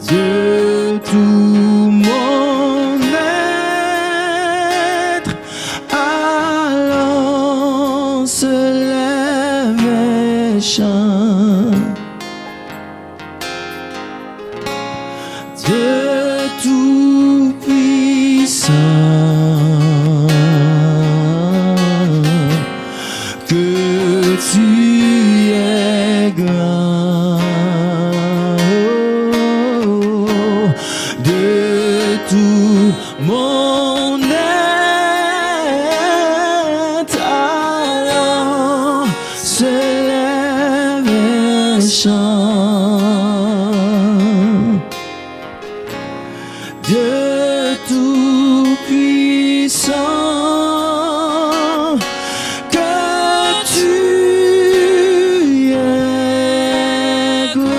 de tout mon être, alors se lève et chante. Dieu tout-puissant, que tu es grand, de tout mon être, alors se lève et chante. Dieu tout-puissant, que tu es grand,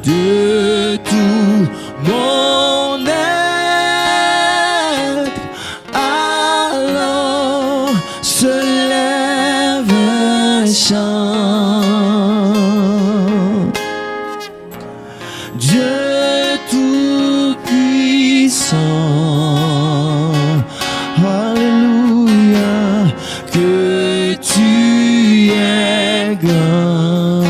de tout mon être, alors se lève et chante. Dieu tout-puissant, alléluia, que tu es grand,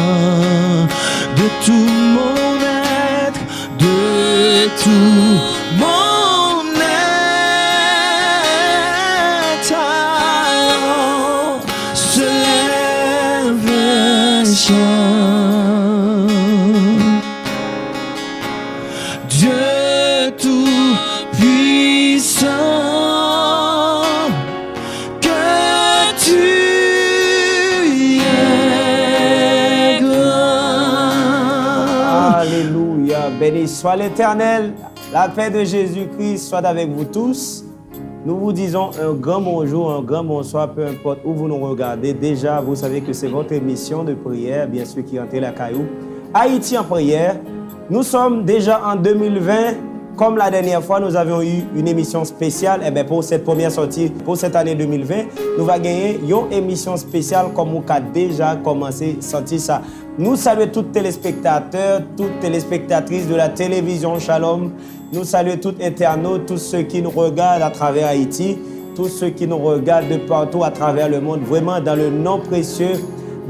de tout mon être, de tout mon être, alors se lève et chante. Dieu tout-puissant, que tu es grand. Alléluia. Béni soit l'Éternel. La paix de Jésus-Christ soit avec vous tous. Nous vous disons un grand bonjour, un grand bonsoir, peu importe où vous nous regardez. Déjà, vous savez que c'est votre émission de prière, bien sûr, qui rentre la caillou. Haïti en prière. Nous sommes déjà en 2020. Comme la dernière fois, nous avions eu une émission spéciale. Et bien, pour cette première sortie, pour cette année 2020, nous allons gagner une émission spéciale comme on a déjà commencé à sentir ça. Nous saluons tous les téléspectateurs, toutes téléspectatrices de la télévision Shalom. Nous saluons tous les internautes, tous ceux qui nous regardent à travers Haïti, tous ceux qui nous regardent de partout à travers le monde. Vraiment, dans le nom précieux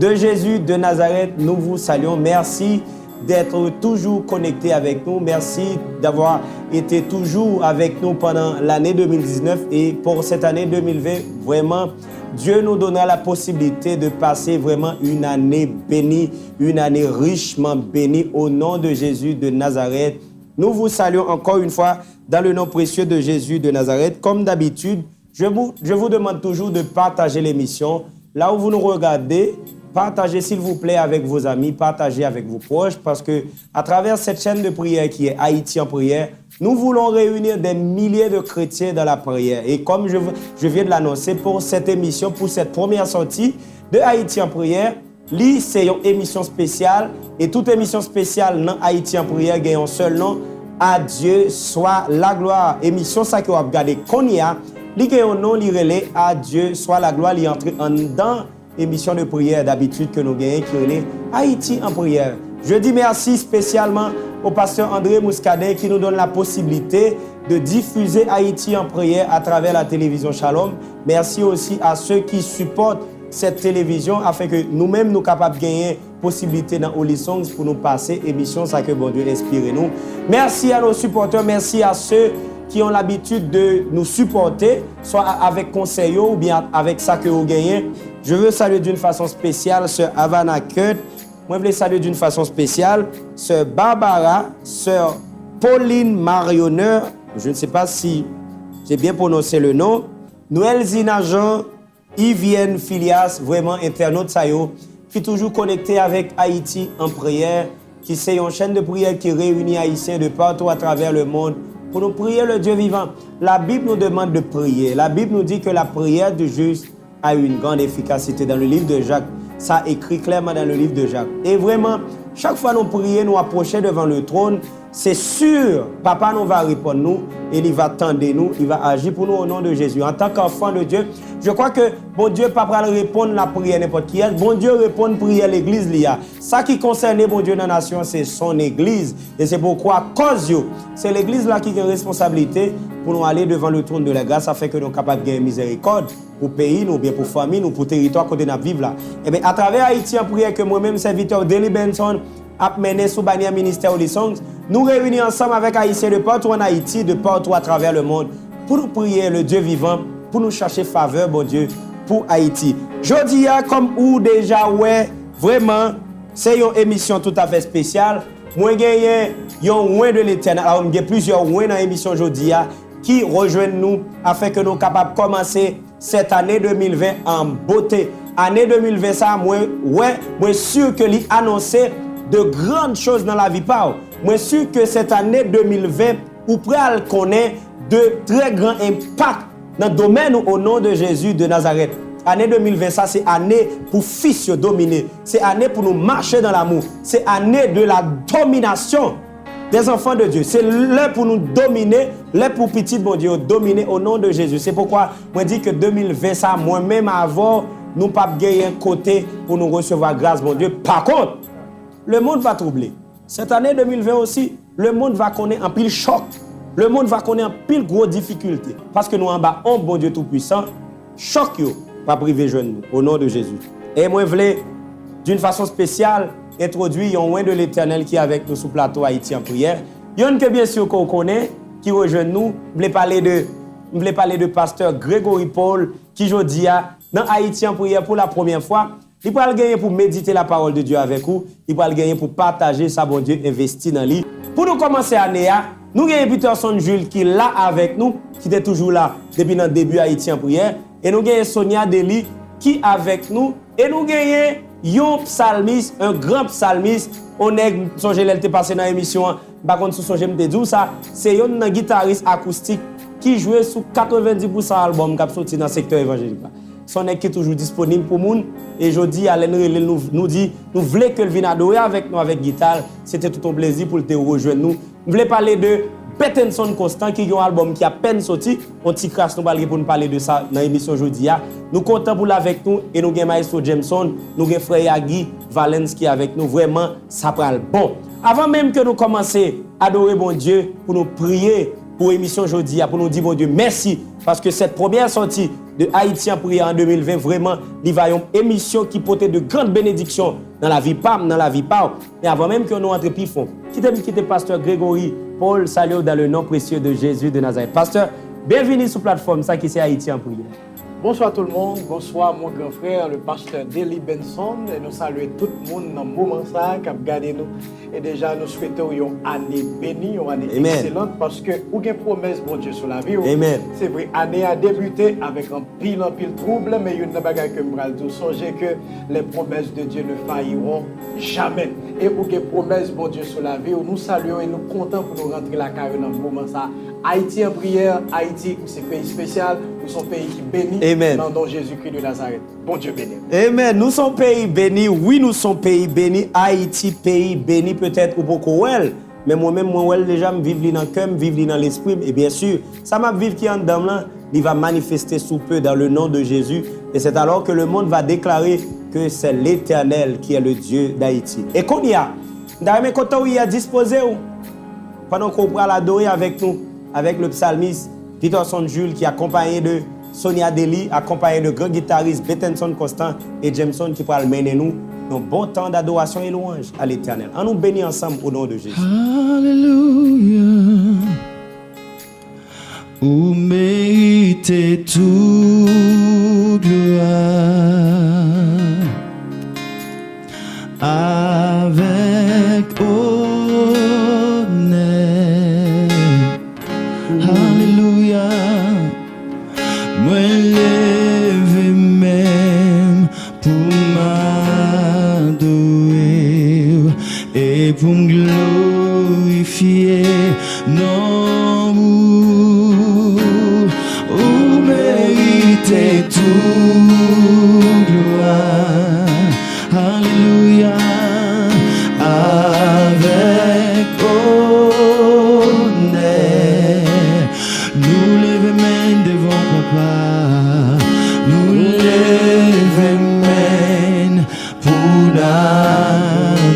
de Jésus de Nazareth, nous vous saluons. Merci d'être toujours connectés avec nous. Merci d'avoir été toujours avec nous pendant l'année 2019 et pour cette année 2020, vraiment, Dieu nous donnera la possibilité de passer vraiment une année bénie, une année richement bénie au nom de Jésus de Nazareth. Nous vous saluons encore une fois dans le nom précieux de Jésus de Nazareth. Comme d'habitude, je vous demande toujours de partager l'émission. Là où vous nous regardez, partagez s'il vous plaît avec vos amis, partagez avec vos proches parce que à travers cette chaîne de prière qui est Haïti en prière, nous voulons réunir des milliers de chrétiens dans la prière. Et comme je viens de l'annoncer pour cette émission, pour cette première sortie de Haïti en prière, c'est une émission spéciale et toute émission spéciale dans Haïti en prière gagne un seul nom, à Dieu soit la gloire. Émission ça que vous regardez Konya, li gagne un nom li relé à Dieu soit la gloire, li entre en dedans émission de prière d'habitude que nous gagnons qui relève Haïti en prière. Je dis merci spécialement au pasteur André Mouscadet qui nous donne la possibilité de diffuser Haïti en prière à travers la télévision Shalom. Merci aussi à ceux qui supportent cette télévision afin que nous-mêmes nous capables de gagner possibilité dans Holy Songs pour nous passer émission ça que bon Dieu inspire nous. Merci à nos supporters, merci à ceux qui ont l'habitude de nous supporter, soit avec conseil ou bien avec ça que vous gagnez. Je veux saluer d'une façon spéciale Sœur Havana Kurt. Moi, je veux saluer d'une façon spéciale Sœur Barbara, Sœur Pauline Marionneur. Je ne sais pas si j'ai bien prononcé le nom. Noël Zinajan, Yvienne Filias, vraiment internaute Sayo, qui est toujours connecté avec Haïti en prière, qui c'est une chaîne de prière qui réunit Haïtiens de partout à travers le monde pour nous prier le Dieu vivant. La Bible nous demande de prier. La Bible nous dit que la prière du juste a une grande efficacité. Dans le livre de Jacques, ça écrit clairement dans le livre de Jacques. Et vraiment, chaque fois nous prions, nous approchons devant le trône, c'est sûr, Papa nous va répondre nous. et il va tendre nous, il va agir pour nous au nom de Jésus. En tant qu'enfant de Dieu, je crois que bon Dieu pas pas répondre la prière n'importe qui. Bon Dieu répond prière l'église liya. Ça qui concerne bon Dieu dans la nation, c'est son église. Et c'est pourquoi, cause c'est l'église là qui a une responsabilité pour nous aller devant le trône de la grâce afin que nous sommes capables de gagner miséricorde pour pays, nous, bien pour famille, nous, pour territoire côté nous vivre là. Et bien, à travers Haïti en prière que moi-même, serviteur Deli Benson, a mené sous bannière ministère des Songs, nous réunis ensemble avec Haïtiens de partout en Haïti, de partout à travers le monde, pour nous prier le Dieu vivant, pour nous chercher faveur, bon Dieu, pour Haïti. Jodi a comme ou déjà, ouais, vraiment, c'est une émission tout à fait spéciale. Moi, j'ai un oin de l'éternel. Alors, il y a plusieurs ouins dans l'émission aujourd'hui qui rejoignent nous afin que nous soyons capables de commencer cette année 2020 en beauté. Année 2020, ça, moi, sûr que l'y annoncer de grandes choses dans la vie. Moi, sûr que cette année 2020, ou prêt à connaître de très grands impacts dans le domaine au nom de Jésus de Nazareth. Année 2020, ça c'est année pour fils dominer. C'est année pour nous marcher dans l'amour. C'est année de la domination des enfants de Dieu. C'est l'heure pour nous dominer, l'heure pour petit bon Dieu dominer au nom de Jésus. C'est pourquoi moi dis que 2020, ça moi-même avant, nous pas gagner un côté pour nous recevoir grâce bon Dieu. Par contre, le monde va troubler. Cette année 2020 aussi, le monde va connaître un pile choc. Le monde va connaître un pile gros difficulté. Parce que nous en bas, un bon Dieu tout-puissant, choc yo. Pas privé jeune nous, au nom de Jésus. Et moi, je voulais, d'une façon spéciale, introduire un oin de l'Éternel qui est avec nous sous plateau Haïti en prière. Il y en a que bien sûr qu'on connaît, qui rejoint nous. Je voulais parler de pasteur Grégory Paul, qui aujourd'hui dans Haïti en prière pour la première fois. Il va le gagner pour méditer la parole de Dieu avec vous. Il va le gagner pour partager sa bon Dieu investi dans lui. Pour nous commencer l'année, nous avons Peterson Jules qui est là avec nous, qui était toujours là depuis le début Haïti en prière. Et nous avons Sonia Deli qui est avec nous. Et nous avons un psalmiste, un grand psalmiste. On est, songe l'elle passé dans l'émission, par contre, songe me dit ça, c'est un guitariste acoustique qui joue sur 90% d'albums qui sont sortis dans le secteur évangélique. Son est qui est toujours disponible pour nous. Et aujourd'hui, Alain nous dit, nous voulons que vienne adorer avec nous avec guitare. C'était tout un plaisir pour te rejoindre nous. Nous voulons parler de Petenson Constant qui est un album qui a peine sorti. On t'y crasse nous pour nous parler de ça dans l'émission aujourd'hui. Nous sommes contents pour avec nous et nous avons Maestro Jameson, nous avons frère Yagi Valens qui est avec nous. Vraiment, ça prend le bon. Avant même que nous commencions à adorer bon Dieu, pour nous prier pour l'émission aujourd'hui, pour nous dire bon Dieu merci parce que cette première sortie de Haïti en prière en 2020, vraiment, il va y avoir une émission qui portait de grandes bénédictions dans la vie PAM, dans la vie PAO. Et avant même que nous entrions plus fond, qui était pasteur Grégory Paul, salut dans le nom précieux de Jésus de Nazareth. Pasteur, bienvenue sur la plateforme, ça qui c'est Haïti en prière. Bonsoir tout le monde, bonsoir mon grand frère, le pasteur Deli Benson. Et nous saluons tout le monde dans le moment ça qui a regardé nous. Et déjà, nous souhaitons une année bénie, une année excellente parce que vous avez une promesse, bon Dieu, sur la vie. Amen. C'est vrai, l'année a débuté avec un pile trouble, mais il y a une bagaille que je vais songez que les promesses de Dieu ne failliront jamais. Et vous avez une promesse, bon Dieu, sur la vie. Nous saluons et nous comptons pour nous rentrer la carrière dans le moment ça. Haïti en prière, Haïti, c'est un pays spécial, nous sommes un pays qui bénit. Amen. Dans le nom de Jésus-Christ de Nazareth. Bon Dieu béni. Amen. Nous sommes pays bénis. Oui, nous sommes pays bénis. Haïti, pays béni peut-être ou beaucoup well. Mais moi-même, moi déjà, je vis dans le cœur, je vis dans l'esprit. Et bien sûr, ça m'a vivre qui est en dedans là, il va manifester sous peu dans le nom de Jésus. Et c'est alors que le monde va déclarer que c'est l'Éternel qui est le Dieu d'Haïti. Et qu'on y a, dans mes côtés où il a disposé, pendant qu'on pourra l'adorer avec nous, avec le psalmiste Peterson Jules qui est accompagné de Sonia Deli, accompagné de grands guitaristes Petenson Constant et Jameson qui pourra mener nous un bon temps d'adoration et louange à l'Éternel. On nous bénit ensemble au nom de Jésus. Alléluia. Où méritez toute gloire avec honneur. Alléluia. Moi levé même pour m'adorer et pour me glorifier non vous méritez toute gloire. Alléluia. Avec honneur l'adorer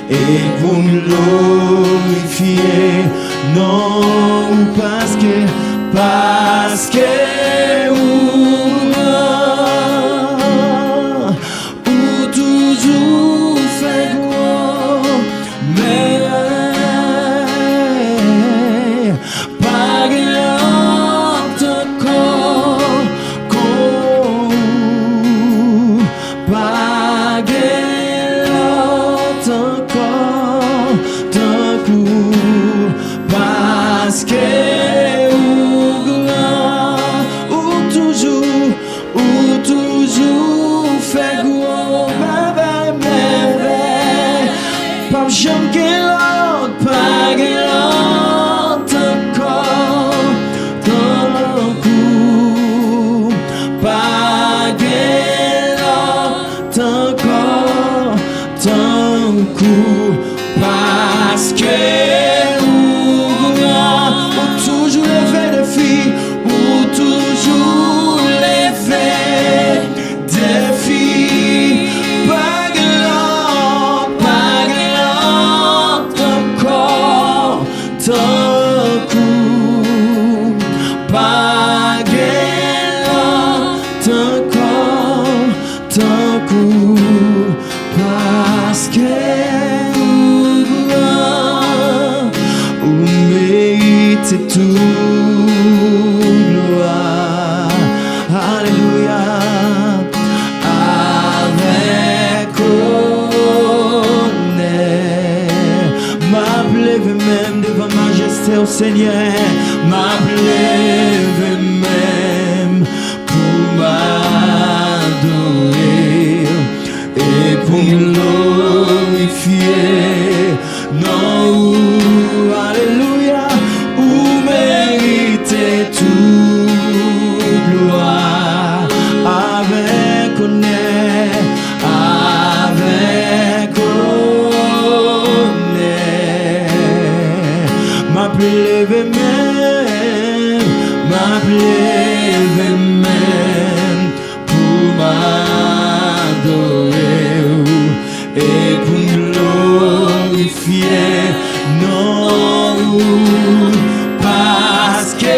et pour me glorifier. Non, parce que ou toujours fait quoi, mais pas l'autre corps, pas l'autre corps, d'un coup, parce que fait gros, pas j'aime que l'autre, pas que l'autre encore, d'un coup, pas que l'autre encore, d'un coup, parce que ou toujours les faits de filles, ou toujours les faits de filles, pas encore, d'un coup, pas encore, d'un coup, parce que c'est tout gloire, alléluia, avec honneur, m'appelez même devant majesté au Seigneur, m'appelez même pour m'adorer et pour me glorifier, non, alléluia. Toute gloire avec honneur, m'appelez même pour m'adorer et pour me glorifier, non, parce que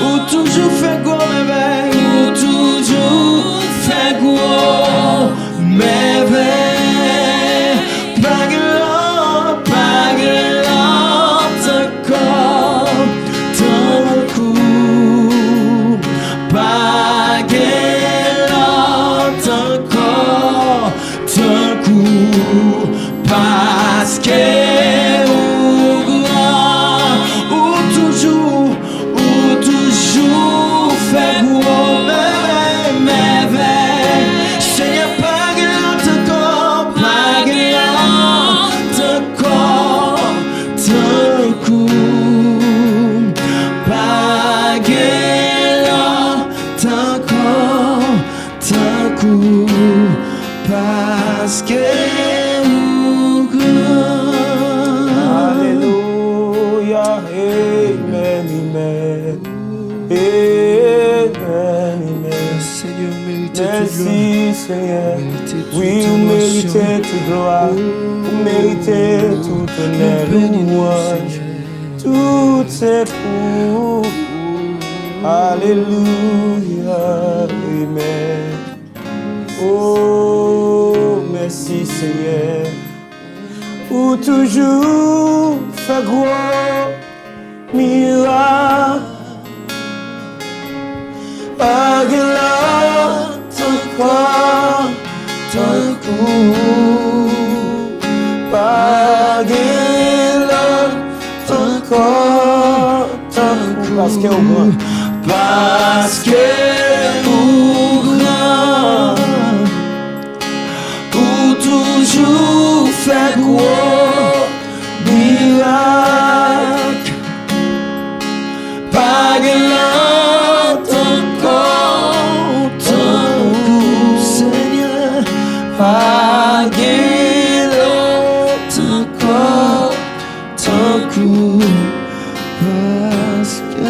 ou toujours fait gros merveille, ou toujours fait gros merveille, pas l'autre encore, d'un coup, pas l'autre encore, d'un coup, parce que fait gros merveille, Seigneur, pas l'autre corps, pas l'autre corps, d'un coup, pas l'autre corps, d'un coup, parce que Alléluia, amen, amen. Seigneur, merci Seigneur, oui, vous méritez toute gloire, vous méritez tout honneur, louange, tout c'est pour vous. Alléluia, amen. Oh, merci Seigneur, pour toujours faire gros miracle. Pas l'autre encore, d'un coup, pas l'autre encore, d'un coup, parce que au grand, parce que au grand, ou toujours fait gros miracle, pas l'autre encore, d'un coup, Seigneur, pas l'autre encore, d'un coup.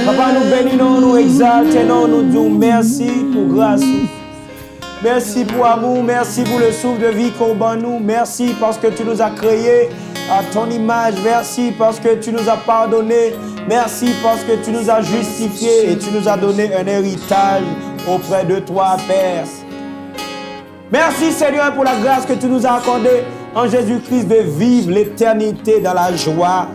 Papa, nous bénissons, nous exaltons, nous disons merci pour grâce. Merci pour l'amour, merci pour le souffle de vie qu'on bat nous. Merci parce que tu nous as créés à ton image. Merci parce que tu nous as pardonné. Merci parce que tu nous as justifiés et tu nous as donné un héritage auprès de toi, Père. Merci Seigneur pour la grâce que tu nous as accordée en Jésus-Christ de vivre l'éternité dans la joie,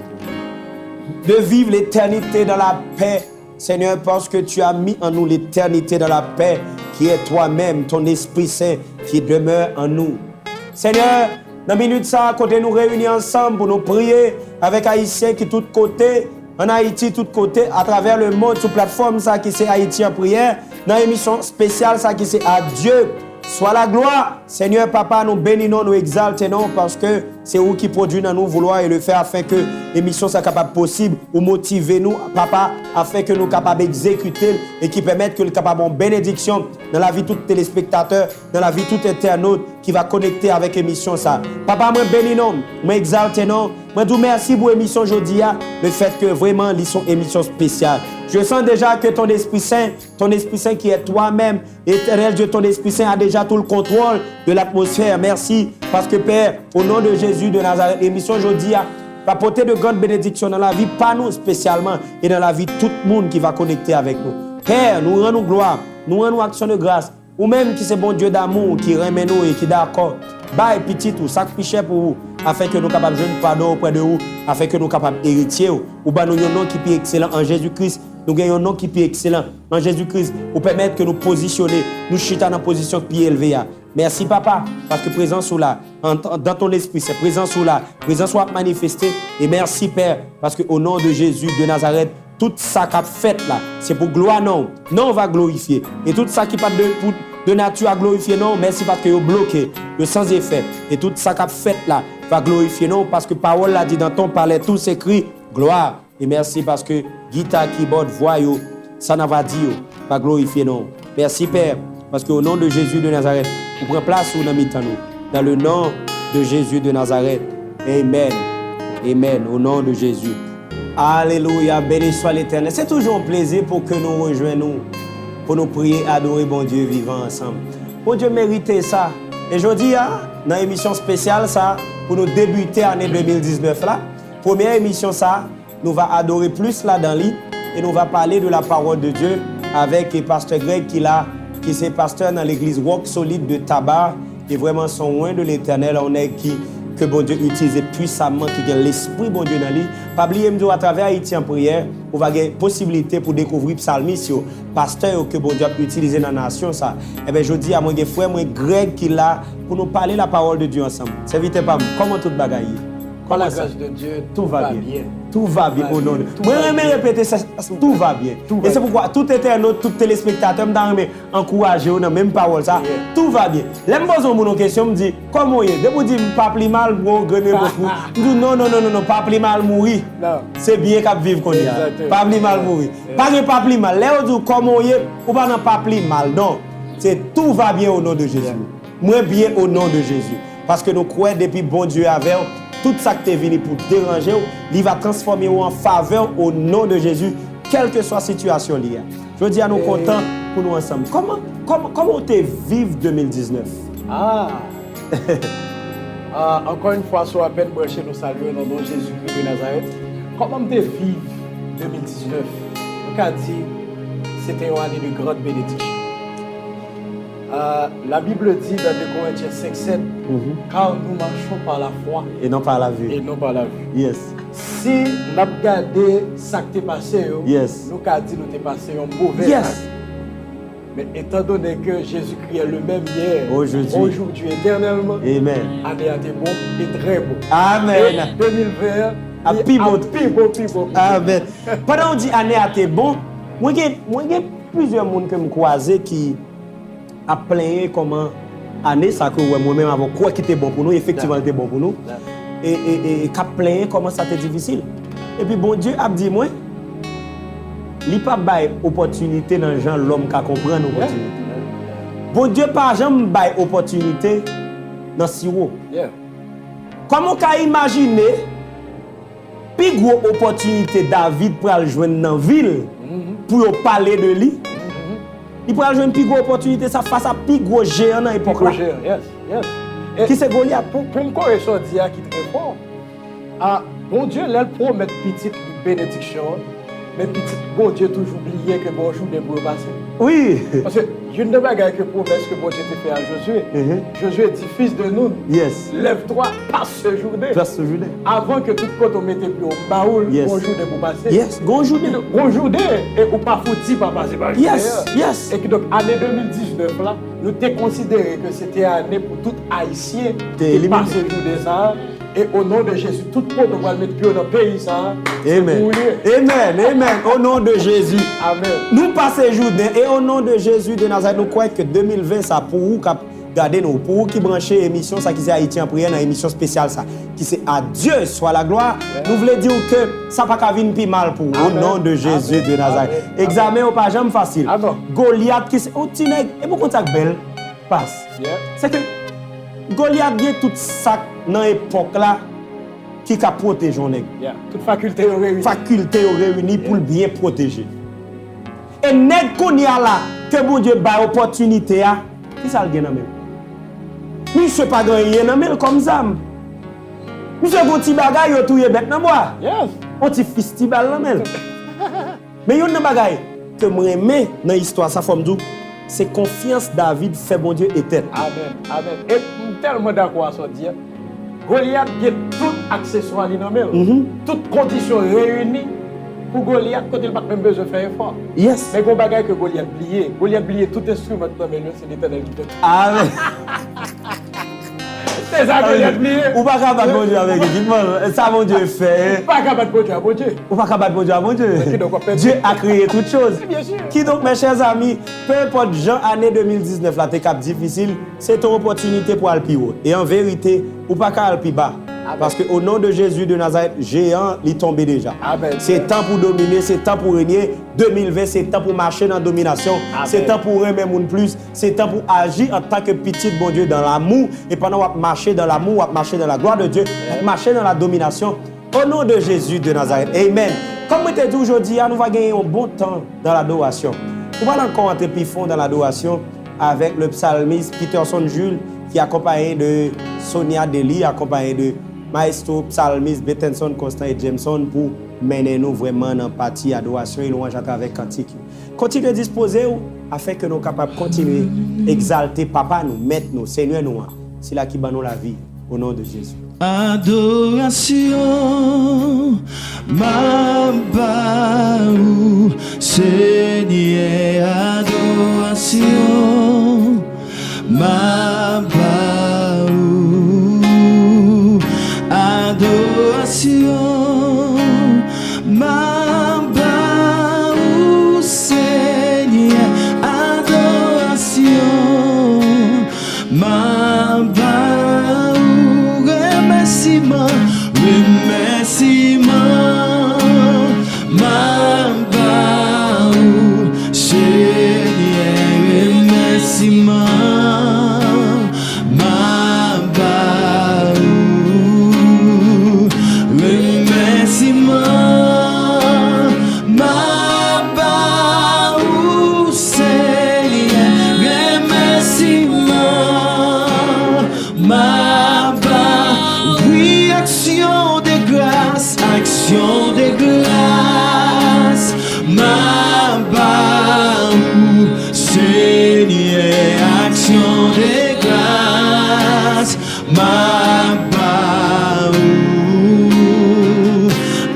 de vivre l'éternité dans la paix. Seigneur, parce que tu as mis en nous l'éternité dans la paix qui est toi-même, ton Esprit Saint qui demeure en nous. Seigneur, dans la minute ça, côté nous réunis ensemble pour nous prier avec Haïtiens qui tous côtés, en Haïti tous côtés, à travers le monde, sur plateforme ça qui c'est Haïti en prière, dans l'émission spéciale ça qui c'est à Dieu. Soit la gloire, Seigneur Papa, nous bénissons, nous exaltons parce que c'est vous qui produit dans nous vouloir et le faire afin que l'émission soit capable possible ou motiver nous, Papa, afin que nous soyons capables d'exécuter et qui permettent que nous capable de bénédiction dans la vie de tout téléspectateur, dans la vie de tout internaute qui va connecter avec l'émission ça. Papa, moi bénissons, moi exaltons, moi vous merci pour l'émission aujourd'hui, le fait que vraiment ils sont émission spéciale. Je sens déjà que ton Esprit Saint qui est toi-même, éternel Dieu, ton Esprit Saint a déjà tout le contrôle de l'atmosphère. Merci parce que Père, au nom de Jésus de Nazareth, l'émission aujourd'hui va porter de grandes bénédictions dans la vie, pas nous spécialement, et dans la vie de tout le monde qui va connecter avec nous. Père, nous rendons gloire, nous rendons action de grâce, ou même qui c'est bon Dieu d'amour, qui remet nous et qui est d'accord. Bye petit ou sacrifice pour vous, afin que nous soyons capables de jouer pardon auprès de vous, afin que nous soyons capables d'héritier. Ou bien nous avons un nom qui est excellent en Jésus-Christ. Nous gagnons un nom qui est excellent en Jésus-Christ pour permettre que nous positionner, nous chutons dans position qui est élevée. Merci Papa, parce que présence ou là, dans ton esprit, c'est présence ou là, présence soit manifestée. Et merci Père, parce qu'au nom de Jésus de Nazareth, tout ça qu'a fait là, c'est pour gloire non. Non, on va glorifier. Et tout ça qui pas de nature à glorifier non, merci parce que vous bloqué, sans effet. Et tout ça qu'a fait là, va glorifier non, parce que parole l'a dit dans ton palais, tout s'écrit gloire. Et merci parce que guitare, keyboard, voix, ça n'a pas dit, va glorifier non. Merci Père, parce qu'au nom de Jésus de Nazareth, vous prenez place où nous mettons nous. Dans le nom de Jésus de Nazareth. Amen. Amen. Au nom de Jésus. Alléluia. Béni soit l'Éternel. C'est toujours un plaisir pour que nous rejoignions, pour nous prier, adorer bon Dieu vivant ensemble. Bon Dieu mérite ça. Et je dis, dans l'émission spéciale, ça, pour nous débuter l'année 2019 là, première émission ça, nous va adorer plus là dans l'île et nous va parler de la parole de Dieu avec le pasteur Greg qui est pasteur dans l'église Rock Solide de Tabar et vraiment son loin de l'Éternel. On est que bon Dieu utilise puissamment, qui a l'esprit bon Dieu dans lui. Pas oublier à travers Haïti en prière, on va avoir possibilité pour découvrir psalmiste, pasteur que bon Dieu a utilisé dans la nation ça. Et bien je dis à mon frère, moi Greg qui là pour nous parler la parole de Dieu ensemble. C'est vite pas comment tout bagaille. Par la grâce de Dieu, tout va bien. Tout va bien au nom de Dieu. Moi, je répéter ça, tout va bien. Et c'est pourquoi tout internaute, tout téléspectateur, je encourager dans même parole ça. Tout va bien. Là, je pose une question, je me dis, comment est-ce que je dis, pas plus mal, je dis, non, pas plus mal mourir. C'est bien qu'à vivre qu'on y a. Pas plus mal mourir. Pas plus mal. Là, je dis, comment est-ce que pas plus mal. Non, c'est tout va bien au nom de Jésus. Moi, bien au nom de Jésus. Parce que nous croyons depuis bon Dieu avec tout ça qui est venu pour déranger, il va transformer en faveur au nom de Jésus, quelle que soit la situation liée. Je dis à nous contents pour nous ensemble. Comment tu vives 2019? Encore une fois, sur la peine branché, nous saluons dans le nom de Jésus-Christ de Nazareth. Comment tu vives 2019? On a dit c'était une année de grande bénédiction. La Bible dit dans 2 Corinthiens 5:7, car nous marchons par la foi et non par la vue. Et non par la vue. Yes. Si nous avons regardé ce qui est passé, yes. nous avons dit que nous avons passé un mauvais yes. année. Mais étant donné que Jésus-Christ est le même hier, aujourd'hui, éternellement, amen. Année a été bon et très beau. Amen. Et 2020, a pivot. Amen. Pendant qu'on dit année a été bon, moi j'ai plusieurs personnes que je croise qui a plaigné comment année ça que moi-même avant quoi qui était bon pour nous, effectivement était bon pour nous. Et qui a plaigné comment ça était difficile. Et puis bon Dieu a dit moi, il pas bail opportunité dans gens l'homme qui comprend l'opportunité. Bon Dieu pas jamais bail opportunité dans sirop. Comment qu'a imaginer plus gros opportunité David pour aller joindre dans ville pour parler de lui. Il pourra jouer une plus grosse opportunité ça face à plus gros géant dans l'époque là. Yes, yes. Et Qui c'est Goliath? pour me corriger dire qui est très fort. Ah, bon Dieu, là, il promet petite bénédiction, mais petite, bon Dieu, toujours oublié que bon jour des pour passer. Oui. Parce que je ne pas que promesse que bon Dieu t'a fait à Josué. Josué dit, fils de Nun, Yes. lève-toi, passe ce journée. Passe ce journée. Avant que tout côté on mette plus au baoul, Yes. bon jour des pour passer. Yes. Bon journée. Bon journée, et ou pas foutu, pas passer par Yes. Yes. Et que donc, année 2019, là, nous t'ai considéré que c'était année pour tout Haïtien qui passe ce journée ça. Et au nom de Jésus, tout le monde va mettre pied dans le pays ça. Amen. Amen. Amen. Au nom de Jésus. Amen. Nous passons journée et au nom de Jésus de Nazareth, nous croyons que 2020, ça pour vous qui regardez nous, pour vous qui branchez l'émission, ça qui c'est Haïti en prière dans l'émission spéciale, ça, qui c'est à Dieu soit la gloire, nous voulons dire que ça n'a pas venir plus mal pour vous, au nom de Jésus de Nazareth. Examen au pas jamais facile. Goliath qui c'est, oh, Tineg, et pourquoi ça belle passe? C'est que Goliath a tout ça dans l'époque là qui a protégé les nègres. Toute faculté réunie. Faculté réunie pour le bien protéger. Et nèg qu'on y a là, que bon Dieu ba opportunité à, qui ça le gagne même? Monsieur pas gagné nan men comme ça. Monsieur gon ti bagay yo touye bête nan moi. Yes. On ti festival nan men. Mais yon nan bagay que moi aimé dans l'histoire ça faut me dire, c'est confiance David fait bon Dieu éternel. Amen. Amen. Et tellement d'accord à ça dire. Goliath a tout accessoire li nan men. Toutes conditions réunies pour Goliath quand il n'a pas même besoin de faire effort. Yes. Mais gon bagay que Goliath oublié. Goliath oublié tout instrument dans men c'est l'Éternel qui fait. Amen. C'est ça Goliath oublié. Ou pas capable bon Dieu avec équipement. Ça mon Dieu fait. Pas capable bon Dieu à bon Dieu. Ou pas capable bon Dieu à mon Dieu. Dieu a créé toutes choses. Bien sûr. Qui donc mes chers amis, peu importe Jean année 2019 là t'es cap difficile, c'est ton opportunité pour aller plus haut. Et en vérité, ou pas qu'à aller plus bas. Parce qu'au nom de Jésus de Nazareth, géant, il est tombé déjà. C'est temps pour dominer, c'est temps pour régner. 2020, c'est temps pour marcher dans la domination. C'est temps pour aimer monde plus. C'est temps pour agir en tant que petit bon Dieu dans l'amour. Et pendant qu'on marcher dans l'amour, on marcher dans la gloire de Dieu, on marcher dans la domination. Au nom de Jésus de Nazareth. Amen. Comme je t'ai dit aujourd'hui, nous allons gagner un bon temps dans l'adoration. On va encore entrer plus fond dans l'adoration avec le psalmiste Peterson Jules qui est accompagné de Sonia Deli, accompagné de Maestro, psalmiste, Bettenson, Constant et Jameson pour mener nous vraiment dans la partie adoration et louange à travers cantique. Continuez à disposer afin que nous soyons capables de continuer à exalter Papa nous, Maître nous, Seigneur nous. C'est là qui bat nous la vie, au nom de Jésus. Adoration, ma baou, Seigneur, adoration, ma baou. Adoration, ma baou, Seigneur, adoration, ma baou, remerciement, remerciement, ma baou, Seigneur, remerciement, ma baou. Ma baou, Seigneur, remerciement, ma baou, oui, action de grâce, ma baou, Seigneur, action de grâce, ma baou.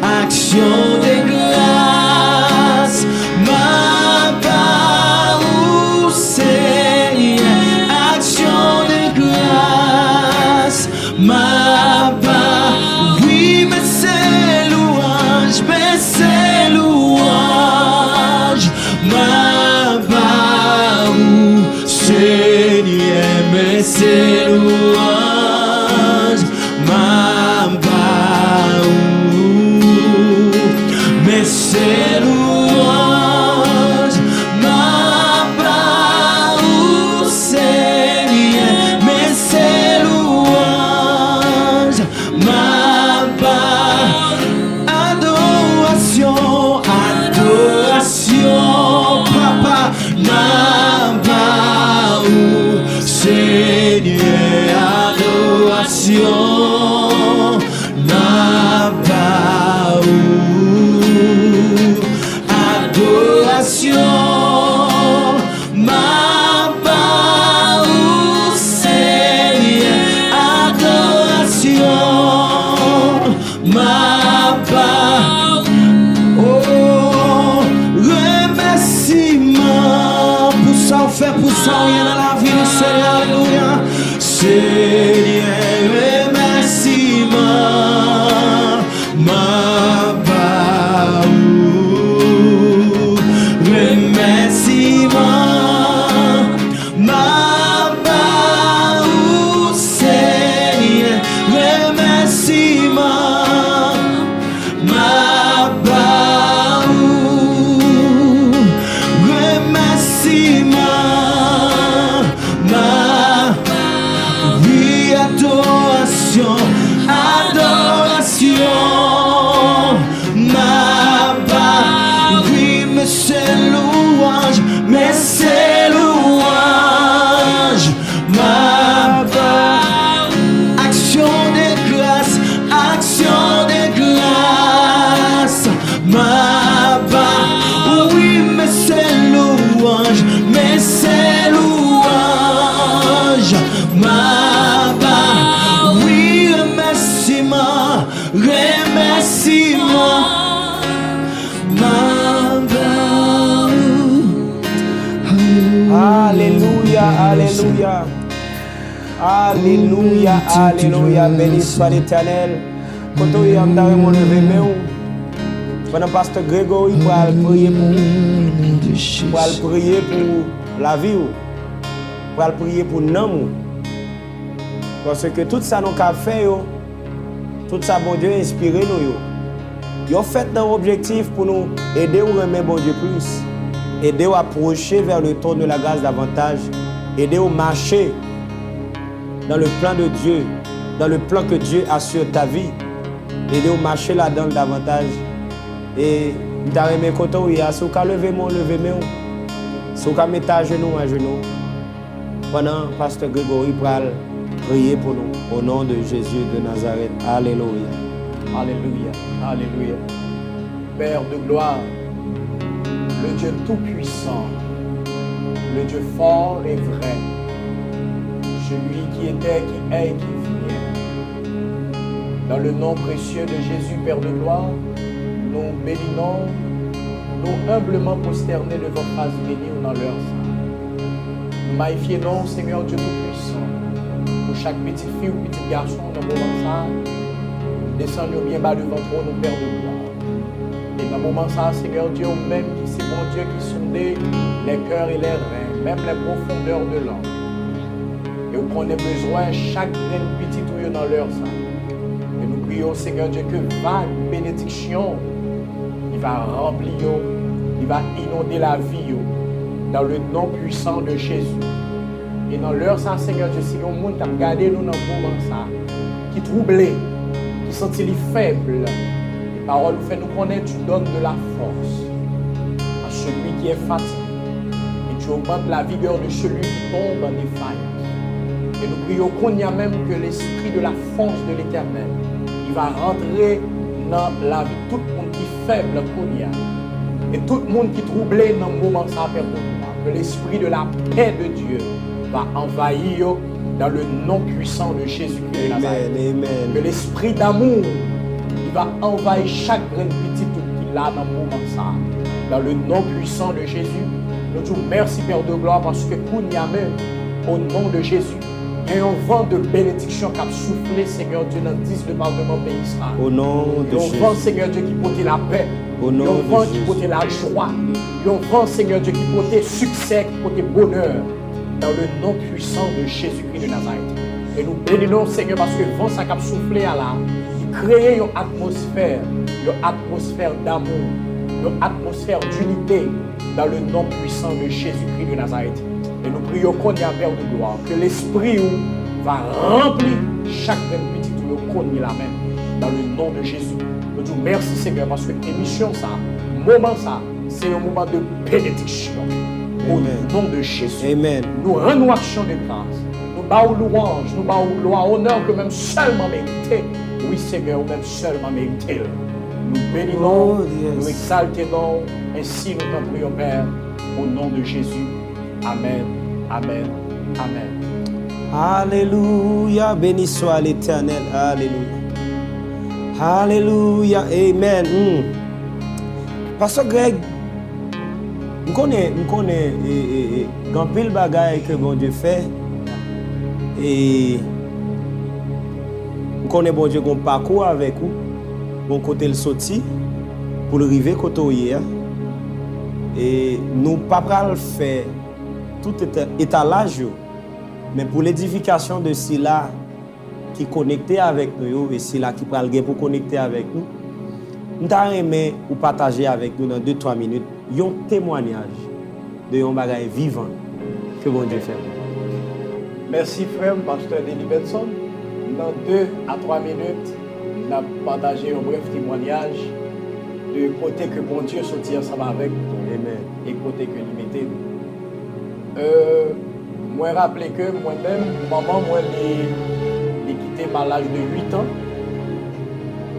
Action de grâce, ma baou, Seigneur, action de grâce, ma baou, oui, mais c'est louange, ma baou, Seigneur, mais c'est louange, ma baou. C'est louange, ma baou, Seigneur, mais c'est louange, ma baou, adoration, adoration, Papa, ma Seigneur, adoration, n'a pas où. Adoration, ma part où, Seigneur, adoration, ma part. Oh, remerciement pour ça, on fait pour ça, rien dans la vie, Seigneur, alléluia. Seigneur, remerciement, ma part où. Remerciement, ma part où, Seigneur, remerciement, ma part où, remerciement, ma oui, adoration, adoration, ma part, oui, mais c'est louange, mais c'est louange, ma part, action de grâce, ma part, oui, mais c'est louange, ma part, oui, remerciement, ma part. Alléluia, alléluia. Alléluia, alléluia. Béni soit l'Éternel. Quand on y a mon levé, pendant pasteur Grégory pour prier pour la vie, pour prier pour nous. Parce que tout ça nous a fait, tout ça bon Dieu inspiré nous. Ils ont fait un objectif pour nous aider à remettre bon Dieu plus, aider à approcher vers le trône de la grâce davantage, aider à marcher dans le plan de Dieu, dans le plan que Dieu a sur ta vie, aider à marcher là-dedans davantage. Et je suis content, si vous avez levé mon, si vous avez mis à genoux, pendant pasteur Grégory pral prier pour nous, au nom de Jésus de Nazareth. Alléluia. Alléluia, alléluia. Père de gloire, le Dieu tout-puissant, le Dieu fort et vrai, celui qui était, qui est et qui vient. Dans le nom précieux de Jésus, Père de gloire, nous bénissons, nous humblement prosternés devant face bénie dans leur sein. Nous magnifions, Seigneur Dieu tout-puissant, pour chaque petite fille ou petit garçon dans le moment ça, descendons bien bas devant toi, nous Père de gloire. Et dans le moment ça, Seigneur Dieu, même qui c'est bon Dieu qui sondait les cœurs et les reins, même les profondeurs de l'homme. Et où qu'on ait besoin, chaque petit tuyau dans leur sein. Et nous prions, Seigneur Dieu, que vague bénédiction, il va remplir, il va inonder la vie dans le nom puissant de Jésus. Et dans l'heure ça, Seigneur Dieu, si le monde t'a regardé nous dans le moment ça, qui troublé, qui sentit les faibles, les paroles nous fait nous connaître, tu donnes de la force à celui qui est fatigué. Et tu augmentes la vigueur de celui qui tombe en défaillance. Et nous prions qu'on y a même que l'esprit de la force de l'Éternel, il va rentrer dans la vie de tout le monde qui est faible qu'on y a. Et tout le monde qui est troublé dans le moment ça, Père de gloire. Que l'esprit de la paix de Dieu va envahir dans le nom puissant de Jésus-Christ de Nazareth. Amen. Que l'esprit d'amour, il va envahir chaque grain petit tout qu'il a dans le moment ça. Dans le nom puissant de Jésus, nous disons merci Père de gloire parce que pour nous même, au nom de Jésus, il y a un vent de bénédiction qui a soufflé, Seigneur Dieu, dans 10 départements pays Israël. Au nom de Jésus. Il y a un vent, Seigneur Dieu, qui portait la paix. Au nom il y a un vent de qui Jésus. portait la joie. Il y a un vent, Seigneur Dieu, qui portait succès, qui portait bonheur. Dans le nom puissant de Jésus-Christ de Nazareth. Et nous bénissons, Seigneur, parce que le vent ça a soufflé à là, il crée une atmosphère d'amour, une atmosphère d'unité dans le nom puissant de Jésus-Christ de Nazareth. Et nous prions qu'on y a Père de gloire, que l'Esprit va remplir chaque petit ou qu'on y la même dans le nom de Jésus. Nous disons merci Seigneur parce que l'émission ça, moment ça, c'est un moment de bénédiction. Au nom de Jésus. Amen. Nous rendons action de grâce. Nous bas louange, nous bas gloire, honneur que même seulement mérité. Oui, Seigneur, même seulement mérité. Nous bénissons, nous exaltons, ainsi nous t'en prions, Père, au nom de Jésus. Amen, amen, amen. Alléluia, béni soit l'Éternel. Alléluia. Alléluia, amen. Pasteur Greg, je connais quand pile bagaille que bon Dieu fait et je connais bon Dieu qu'on parcours avec vous, bon côté le sorti pour le arriver côté hier et nous pas le faire tout étalage mais pour l'édification de ceux-là qui connecté avec nous et ceux-là qui parlent pour connecter avec nous. Nous aimé ou partager avec nous dans 2-3 minutes un témoignage de un bagage vivant que bon Dieu fait. Merci frère, pasteur Denis Benson. Dans 2 à 3 minutes, nous avons partagé un bref témoignage de côté que bon Dieu sortit ensemble avec nous. Amen. Et côté que nous mettez. Moi rappelé que moi-même, maman, moi, j'ai quitté à l'âge de 8 ans.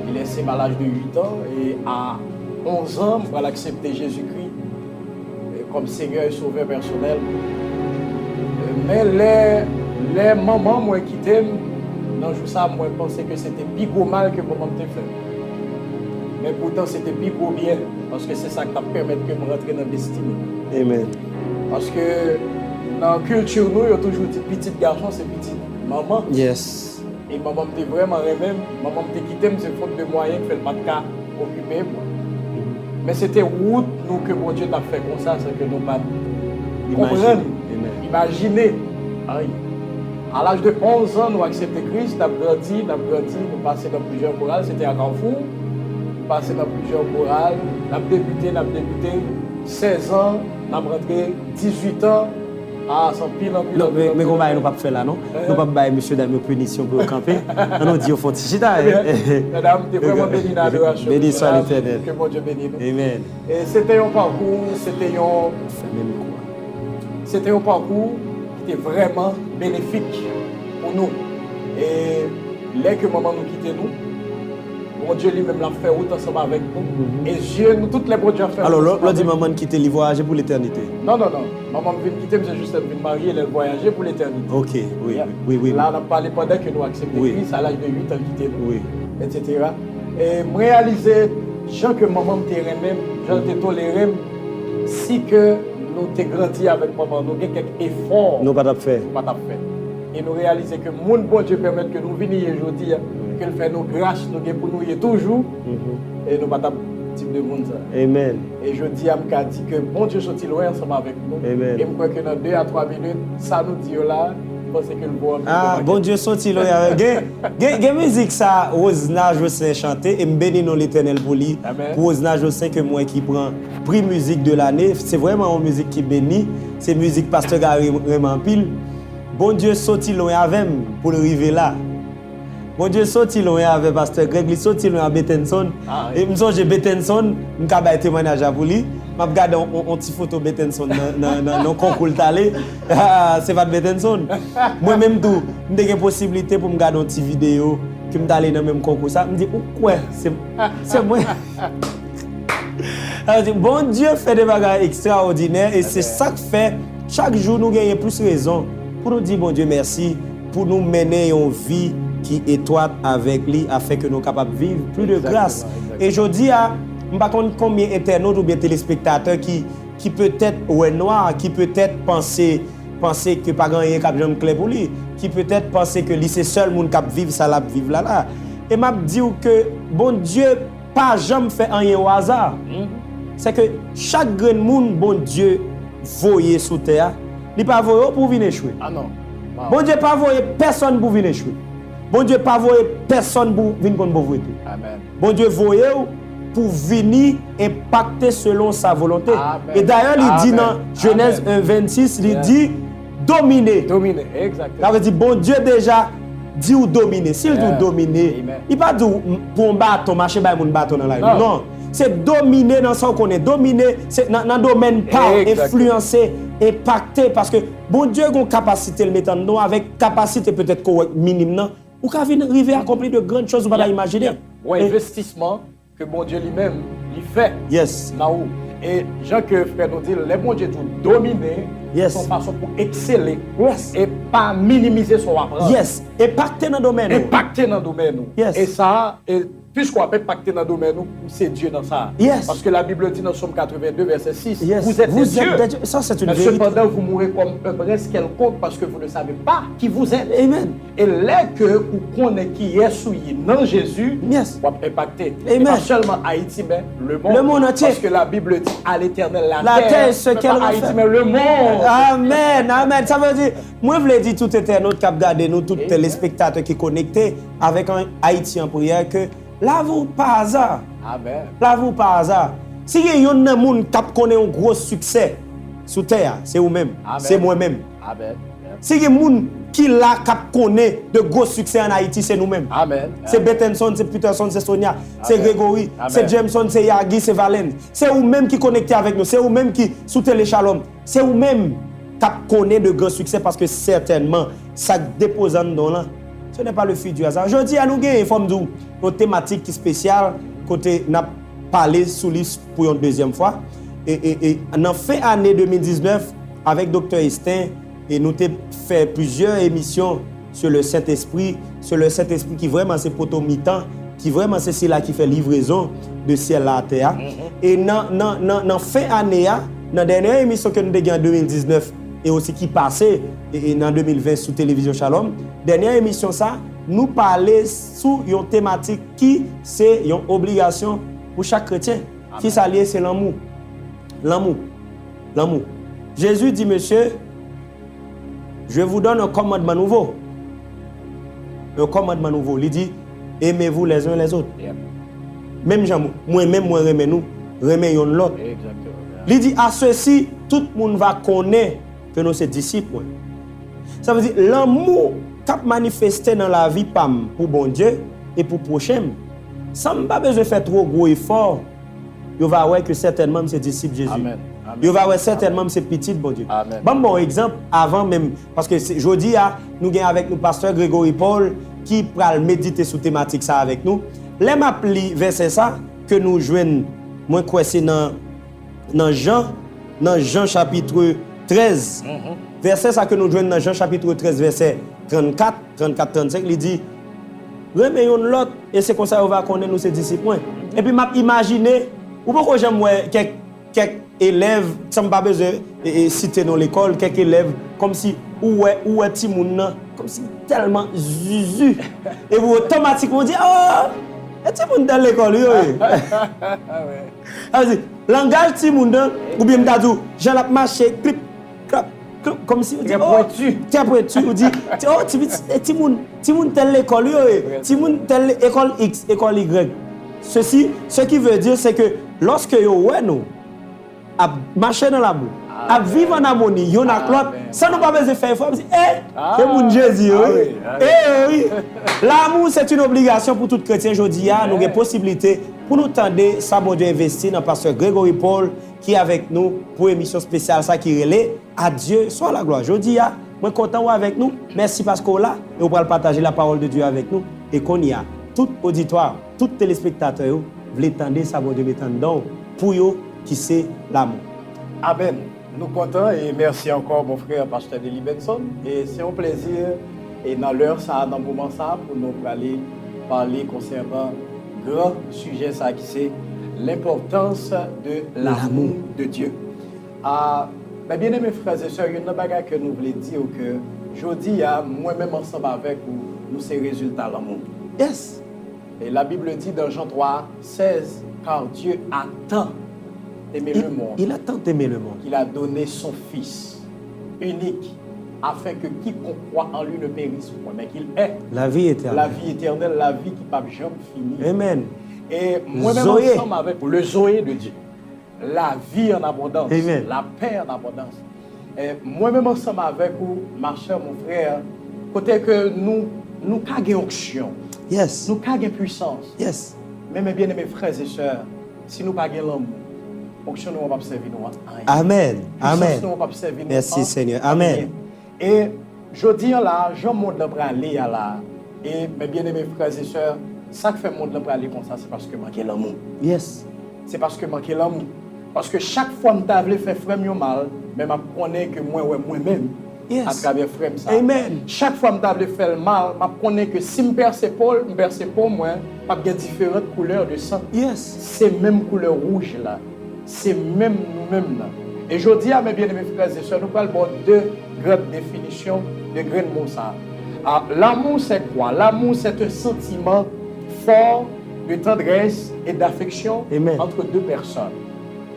Il laissé à l'âge de 8 ans et à 11 ans, pour accepter Jésus-Christ comme Seigneur et Sauveur personnel. Mais les mamans m'ont quitté, dans jour ça, moi pensais que c'était plus gros mal que maman m'a fait. Mais pourtant c'était plus gros bien, parce que c'est ça qui t'a permis que je rentre dans la destinée. Amen. Parce que dans la culture, nous, il y a toujours dit petit garçon, c'est petit maman. Yes. Et maman m'a vraiment aimé, maman m'a quitté, c'est faute de moyens, fait le pas de cas occupé. Mais c'était route nous que mon Dieu t'a fait comme ça, c'est que nous pas comprendre, imaginer. À l'âge de 11 ans, nous avons accepté Christ, nous avons grandi, nous passé dans plusieurs chorales, c'était à Carrefour, nous passé dans plusieurs chorales, nous avons débuté 16 ans, nous avons rentré 18 ans. Ah, sans pile en pile. Non, mais comment nous ne pas faire là, non? Nous ne pouvons pas monsieur dame punition pour camper. Non, dit au fond, chita. Madame, tu es vraiment béni dans l'adoration. Béni soit l'Éternel. Que mon Dieu bénisse. Amen. Et c'était un parcours, c'était un parcours qui était vraiment bénéfique pour nous. Et dès que maman nous quittait nous, mon Dieu lui-même l'a fait route ensemble avec nous. Et Dieu, nous, toutes les bons Dieu fait. Alors, l'on dit maman quitter, il voyager pour l'éternité. Non. Maman vient quitter, c'est juste elle vient marier, elle voyager pour l'éternité. Ok, oui. Là, on a parlé pendant que nous acceptons Christ, à l'âge de 8 ans, quitter nous, etc. Et me réaliser, gens que maman me même, gens te toléré, si que nous t'ai grandi avec maman, nous avons quelques efforts. Nous pas fait. Et nous réaliser que mon bon Dieu permet que nous venions aujourd'hui, qu'elle fait nos grâces, nous pour nous toujours, et nous pas type de monde. Amen. Et je dis à Mkati que bon Dieu soit loin ensemble avec nous. Amen. Et je crois que dans 2 à 3 minutes, ça nous dit là, je pense que le bon. Ah, bon Dieu soit loin avec nous. Musique ça, Rosna Jossin chanté, et bénis nous l'Éternel pour lui. Pour Rosna Jossin que moi qui prend prix musique de l'année, c'est vraiment une musique qui bénit. C'est musique Pasteur Gary vraiment pile. Bon Dieu sorti loin avec nous pour arriver là. Bon Dieu sorti loin avec Pasteur Greg, il sorti loin avec Bettenson. Et je me Bettenson, je vais faire un témoignage pour lui. Je regarde une petite photo de Bettenson dans le concours talé. C'est pas de Bettenson. Moi-même, j'ai une possibilité pour me regarder une petite vidéo qui me allé dans le même concours. Ça me dit, quoi? C'est moi. Alors, bon Dieu fait des bagages extraordinaires et c'est ça qui fait chaque jour nous gagnons plus raison pour nous dire bon Dieu merci pour nous mener une vie qui étroite avec lui afin que nous soyons capables de vivre plus de grâce. Et je dis à je ne sais pas combien d'internautes ou bien téléspectateurs qui peut-être ouais noir, qui peut-être penser que pas grand cap jambe clair pour lui, qui peut-être penser que lui c'est seul monde cap vivre ça la vivre là. Et m'a dit que bon Dieu pas jamais fait rien au hasard. C'est que chaque grand monde bon Dieu voyé sous terre, il pas voyé pour venir échouer. Ah non. Wow. Bon Dieu pas voyé personne pour venir échouer. Bon Dieu pas voyé personne pour venir contre pauvreté. Amen. Bon Dieu voyé pour venir impacter selon sa volonté. Amen. Et d'ailleurs il dit dans Genèse 1:26, il dit dominer. Dominer, exactement. Ça veut dire bon Dieu déjà dit ou dominer. S'il dit dominer, il pas dit pour un bâton, marcher par un bâton dans la rue. Non. c'est dominer dans ce qu'on est. Dominer, c'est dans le domaine pas, influencer, impacter. Parce que bon Dieu a une capacité de mettre en nous, avec capacité peut-être minime, non? Ou qu'à arriver à accomplir de grandes choses, vous ne pouvez pas imaginer. Un investissement que bon Dieu lui-même, il fait. Yes. Là-haut. Et Jean que frère nous dit, les bon Dieu tout dominer, son façon pour exceller. Yes. Et pas minimiser son apprendre. Yes. Impacter dans le domaine. Impacter dans le domaine. Yes. Et ça, puisqu'on peut impacter dans le domaine, c'est Dieu dans ça. Yes. Parce que la Bible dit dans Somme 82, verset 6, yes. vous êtes des dieux. Ça, c'est une mais vérité. Cependant, vous mourrez comme un prince quelconque parce que vous ne savez pas qui vous êtes. Amen. Et là que vous connaissez qui est souillé dans Jésus, yes. vous impacter. Amen. Pas seulement Haïti, mais le monde. Le monde entier. Parce que la Bible dit à l'éternel la terre, ce qu'elle va Haïti, faire. mais le monde. Amen, amen. Ça veut dire, moi je voulais dire tout internaute qui a regardé nous, tous les spectateurs qui sont connectés avec un Haïti en prière que là vous pas hasard. Amen. Là vous pas hasard. Si il y a un monde qui connaît un gros succès sur terre, c'est vous-même, c'est moi-même. Amen. Si il y a un monde qui là qui connaît de gros succès en Haïti, c'est nous-mêmes. Amen. C'est Bettenson, c'est Peterson, c'est Sonia, c'est Grégory, c'est Jameson, c'est Yagi, c'est Valen. C'est vous-même qui connectez avec nous, c'est vous-même qui sous Télé Shalom. C'est vous-même qui connaît de grands succès parce que certainement, ça dépose en nous là. Ce n'est pas le fruit du hasard. Je dis à nous, il faut nous une thématique qui est spéciale, côté n'a parlé sous liste pour une deuxième fois. Et en fin année 2019, avec Dr. Estin, et nous avons fait plusieurs émissions sur le Saint-Esprit qui vraiment c'est poteau mi-temps, qui vraiment c'est là qui fait livraison de ciel à terre. Et dans fin année, dans la dernière émission que nous avons en 2019 et aussi qui passait en 2020 sur Télévision Shalom, dernière émission ça, nous parler sur une thématique qui c'est une obligation pour chaque chrétien. Amen. Qui s'allie c'est l'amour. L'amour. L'amour. Jésus dit, monsieur, je vous donne un commandement nouveau. Un commandement nouveau. Il dit, aimez-vous les uns les autres. Yep. Même moi-même, moi, remets nous, remets l'autre. Il dit, à ceci, tout le monde va connaître que nous sommes disciples. Ça veut dire, l'amour qu'a manifesté dans la vie pour bon Dieu et pour prochain, sans pas besoin de faire trop gros efforts, vous va voir que certainement c'est disciple Jésus. Amen. Vous va voir certainement c'est petit bon Dieu. Amen. Bon exemple avant même parce que jeudi nous avons avec nous pasteur Grégory Paul qui va méditer sur thématique ça avec nous. Les m'appli verset ça que nous joignons moi crois c'est dans Jean chapitre 13. Verset ça que nous joignons dans Jean chapitre 13 verset 34 35 il dit remettons l'autre et c'est comme ça on va connaître nous ses disciples. Et puis m'a imaginer ou pourquoi j'aime quelques élèves, ça m'a pas besoin de citer dans l'école, quelques élèves comme si ou est petit monde comme si tellement zuzu et vous automatiquement dit oh petit monde dans l'école yo. Ah ouais. Langage petit monde ou bien m'ta dit Jean l'a marché clip clap comme si on dit oh pointu on dit oh petit monde tel l'école yo petit monde tel école X école Y. Ce qui veut dire c'est que lorsque yo ouais nous à marcher dans l'amour, à vivre en harmonie, yon a l'autre, ça nous pas besoin de faire effort, c'est mon Jésus. Oui. L'amour c'est une obligation pour tout chrétien aujourd'hui, nous avons possibilité pour nous tendre ça bon Dieu investir dans pasteur Grégory Paul qui est avec nous pour une émission spéciale ça qui relève à Dieu soit la gloire. Aujourd'hui, moi content avec nous. Merci parce qu'on là et on va partager la parole de Dieu avec nous et qu'on y a tout auditoire, tout téléspectateur veulent tendre ça bon Dieu mettant dedans pour eux qui c'est l'amour. Amen. Nous comptons et merci encore mon frère pasteur Deli Benson. Et c'est un plaisir et dans l'heure ça, dans le moment ça, pour nous aller parler concernant grand sujet ça qui c'est l'importance de l'amour de Dieu. Bien aimés frères et sœurs, il y a une bagarre que nous voulons dire que aujourd'hui, moi-même ensemble avec nous, c'est le résultat de l'amour. Yes. Et la Bible dit dans Jean 3, 16, car Dieu a tant aimé le monde. Il a tant aimé le monde. Qu'il a donné son Fils unique, afin que quiconque croit en lui ne périsse point, mais qu'il ait la vie éternelle. La vie éternelle, la vie qui ne peut jamais finir. Amen. Et moi-même ensemble avec le Zoé de Dieu, la vie en abondance, Amen. La paix en abondance. Et moi-même ensemble avec vous, ma chère, mon frère, côté que nous avons onction. Yes. Nous avons puissance. Yes. Mais mes bien-aimés frères et sœurs, si nous n'avons pas l'amour, fonction nous va pas servir nous à rien. Amen. Amen. Nous va pas servir nous Merci à Seigneur. rien. Amen. Et je dis là, je monte le bras là. Et mes bien-aimés frères et sœurs, ça que fait monte le bras comme ça, c'est parce que manquer l'amour. Yes. C'est parce que manquer l'amour. Parce que chaque fois que je faire frère mal, mais je connais que moi-même, Yes. à travers frère ça. Amen. Chaque fois que je faire mal, je connais que si je perds ses épaules, moi, il y a différentes couleurs de sang. Yes. C'est même couleur rouge là. C'est même nous-mêmes là. Et je dis à mes bien-aimés frères et sœurs, nous parlons de deux grandes définitions de grains de mots ça. L'amour c'est quoi? L'amour c'est un sentiment fort de tendresse et d'affection Amen. entre deux personnes.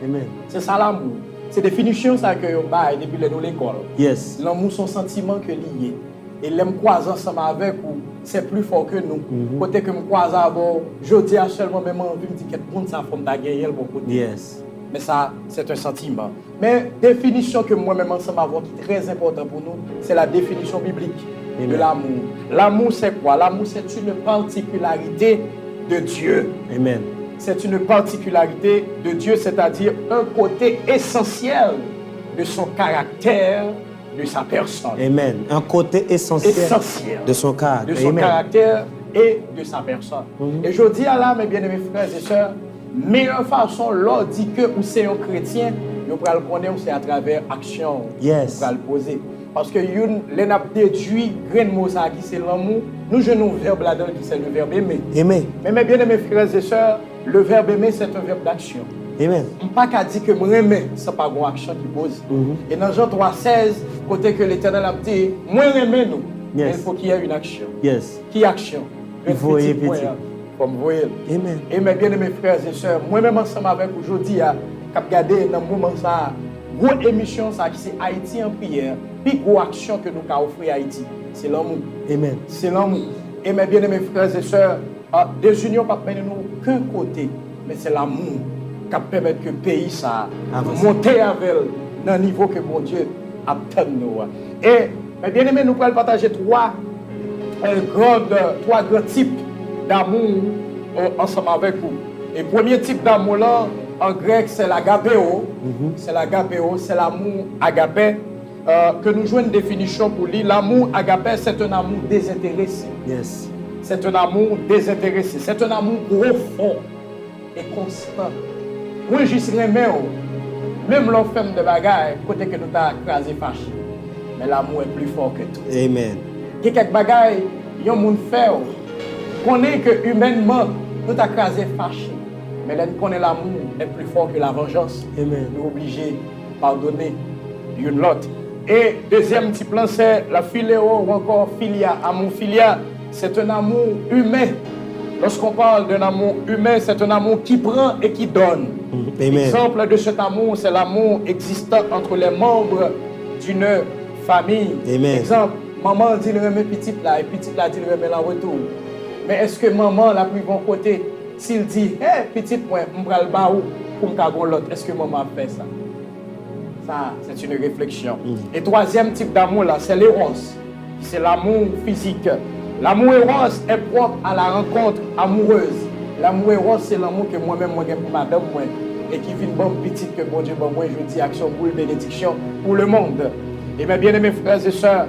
Amen. C'est ça l'amour. C'est la définition ça que vous avez depuis l'école. Yes. L'amour c'est un sentiment que lié. Et l'aime croise ensemble avec vous, c'est plus fort que nous. Côté que me croise avant, je dis à seulement même envie me dire que tout ça faut me gagner le bon côté. Yes. Mais ça, c'est un sentiment. Mais définition que moi-même ensemble avons qui est très important pour nous, c'est la définition biblique Amen. de l'amour. L'amour c'est quoi? L'amour c'est une particularité de Dieu. Amen. C'est une particularité de Dieu, c'est-à-dire un côté essentiel de son caractère, de sa personne. Amen. Un côté essentiel, Essentiel de son caractère. de son Amen. caractère et de sa personne. Et je dis à là, mes bien-aimés frères et sœurs, meilleure façon, l'on dit que vous êtes un chrétien, nous pourrons le connaître, c'est à travers action. Yes. Nous pourrons le poser. Parce que les n'a déduit, grain de mot ça qui c'est l'amour, nous jouons un verbe là-dedans qui c'est le verbe aimer. Amen. Mais mes bien-aimés frères et sœurs, le verbe aimer c'est un verbe d'action. Amen. Je ne peux pas dire que je m'aime, ce n'est pas une action qui pose. Et dans Jean 3,16, côté que l'Éternel a dit, moi j'aime nous. Mais Yes. il faut qu'il y ait une action. Yes. Qui action? Il faut y point, petit. comme vous voyez. Amen. Et mes bien-aimés frères et sœurs, moi-même ensemble avec aujourd'hui, quand regarder dans le moment ça, grosse émission ça qui c'est Haïti en prière, puis grosse action que nous avons offert à Haïti, c'est l'amour. Amen. C'est l'amour. Et mes bien-aimés frères et sœurs, des unions pas mener nous qu'un côté, mais c'est l'amour qui permet que le pays ça Avance. monter avec dans le niveau que mon Dieu attend nous. Et mes bien-aimés, nous allons partager trois grands types d'amour ensemble avec vous. Et le premier type d'amour là, en grec, c'est l'agapéo. C'est l'agapéo, c'est l'amour agapé. Que nous jouons une définition pour lui. L'amour agapé, c'est un amour désintéressé. Yes. C'est un amour désintéressé. C'est un amour profond et constant. Moi, je serais même l'enfant de bagaille, côté que nous avons écrasé fâché. Mais l'amour est plus fort que tout. Amen. Il y a quelques bagailles, il y a un monde fait. On est que humainement, nous avons écrasé fâché. Mais là, nous connaissons l'amour est plus fort que la vengeance. Amen. Nous sommes obligés de pardonner une l'autre. Et deuxième petit plan, c'est la philéo ou encore philia. Amour philia, c'est un amour humain. Lorsqu'on parle d'un amour humain, c'est un amour qui prend et qui donne. Amen. L'exemple de cet amour, c'est l'amour existant entre les membres d'une famille. Amen. Exemple, maman dit le remet petite là, et petite là dit le remet la retour. Mais est-ce que maman l'a pris bon côté? S'il dit, hé, petite, moi, je vais le baou pour me cagon l'autre, est-ce que maman a fait ça? Ça, c'est une réflexion. Et troisième type d'amour là, c'est l'éros. C'est l'amour physique. L'amour éros est propre à la rencontre amoureuse. L'amour éros, c'est l'amour que moi-même, moi, j'ai pour madame, moi, et qui vit une bonne petite que bon Dieu, bon, moi, je dis action pour bénédiction pour le monde. Et mes bien-aimés frères et sœurs,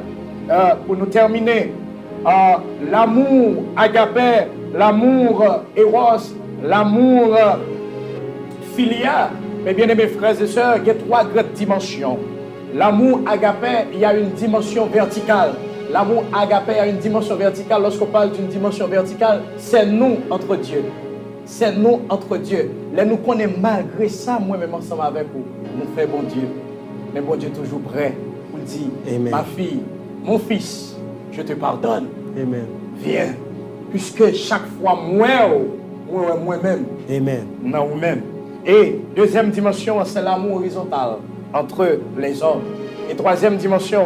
pour nous terminer, l'amour agapé, l'amour éros, l'amour philia, mes bien-aimés frères et sœurs, il y a trois grandes dimensions. L'amour agapé, il y a une dimension verticale. L'amour agapé a une dimension verticale. Lorsqu'on parle d'une dimension verticale, c'est nous entre Dieu. C'est nous entre Dieu. Là, nous connaissons malgré ça, moi-même ensemble avec vous. Nous faisons bon Dieu. Mais bon Dieu est toujours prêt pour dire, Amen. ma fille, mon fils, je te pardonne. Amen. Viens. Puisque chaque fois, moi-même, Amen. non, vous-même. Et deuxième dimension, c'est l'amour horizontal entre les hommes. Et troisième dimension,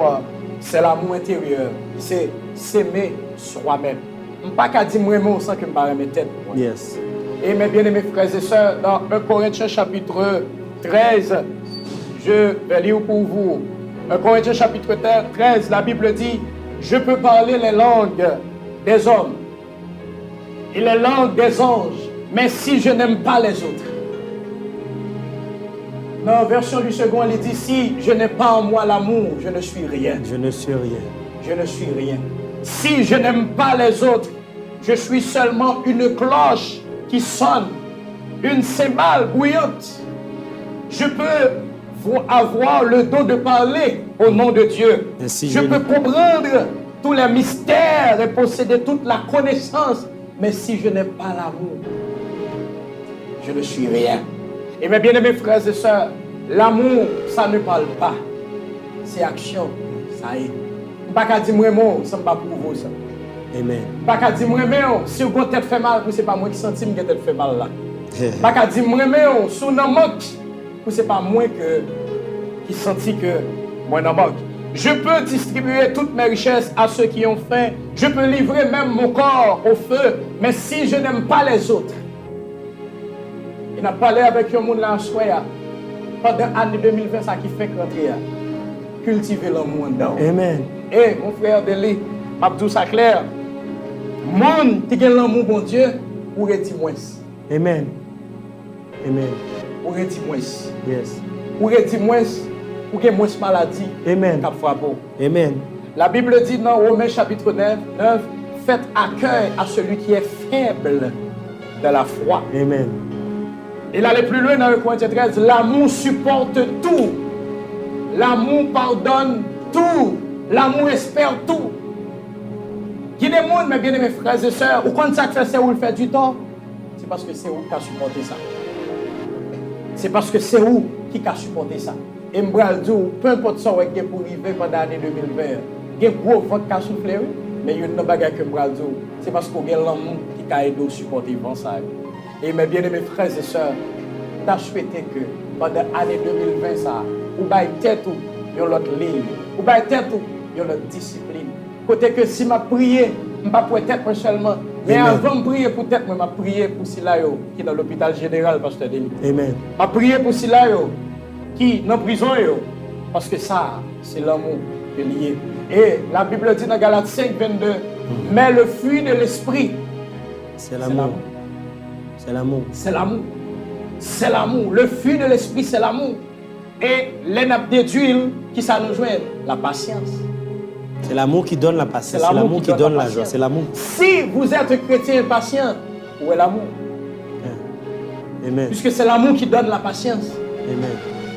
c'est l'amour intérieur. C'est s'aimer soi-même. Je ne peux pas dire moi-même sans que je me barre mes têtes. Yes. Et mes bien-aimés frères et sœurs, dans 1 Corinthiens chapitre 13, je vais lire pour vous. 1 Corinthiens chapitre 13, la Bible dit, je peux parler les langues des hommes et les langues des anges, mais si je n'aime pas les autres, Dans la version du second, il dit, si je n'ai pas en moi l'amour, je ne suis rien. Je ne suis rien. Je ne suis rien. Si je n'aime pas les autres, je suis seulement une cloche qui sonne, une cymbale bruyante. Je peux avoir le don de parler au nom de Dieu. Je peux comprendre tous les mystères et posséder toute la connaissance. Mais si je n'ai pas l'amour, je ne suis rien. Et mes bien-aimés frères et sœurs, l'amour, ça ne parle pas. C'est action. Ça y est. Pas qu'à dire moi, ça ne va pas prouver ça. Amen. Pas qu'à dire moi, si vous tête fait mal, c'est pas moi qui senti que tête fait mal là. Pas qu'à dire moi, si vous n'en manque, c'est pas moi qui senti que moi n'en manque. Je peux distribuer toutes mes richesses à ceux qui ont faim. Je peux livrer même mon corps au feu. Mais si je n'aime pas les autres, il a parlé avec un monde là en soya. Pendant l'année 2020, ça qui fait rentrer. Cultiver l'amour dedans. Amen. Et mon frère Deli, Abdou Saclair, monde qui a l'amour bon Dieu, ou est moins. Amen. Amen. Ou est moins. Yes. Ou est moins. Ou est moins maladie. Amen. Amen. La Bible dit dans Romains chapitre 9, faites accueil à celui qui est faible de la foi. Amen. Il allait plus loin dans le Corinthiens 13, l'amour supporte tout. L'amour pardonne tout. L'amour espère tout. Il y a des gens, mes bien-aimés frères et sœurs, ou quand ça fait, c'est où il fait du tort, c'est parce que c'est où qui a supporté ça. C'est parce que c'est où qui a supporté ça. Et je peu importe ça qui est pour arriver pendant l'année 2020, il y a un gros vent qui a soufflé, mais il y a une bagarre que je c'est parce qu'il y a l'amour qui a aidé à supporter ça. Et mes bien-aimés frères et sœurs, je souhaite que pendant l'année 2020, ça, ou bien tête ou il y a l'autre ligne, ou bien tête ou il y a l'autre discipline. Côté que si je prie, je ne vais pas pour tête seulement, mais avant de prier pour tête, je vais prier pour Silayo qui est dans l'hôpital général, pasteur Denis. Amen. Je vais prier pour Silayo qui est dans la prison, parce que ça, c'est l'amour qui est lié. Et la Bible dit dans Galates 5, 22, mais le fruit de l'esprit, c'est l'amour. C'est l'amour. C'est l'amour. C'est l'amour. Le fruit de l'esprit, c'est l'amour. Et les nappes d'huile qui ça nous joint, la patience. C'est l'amour qui donne la patience. C'est l'amour qui donne la joie. C'est l'amour. Si vous êtes un chrétien impatient, où est l'amour? Amen. Puisque c'est l'amour qui donne la patience. Amen.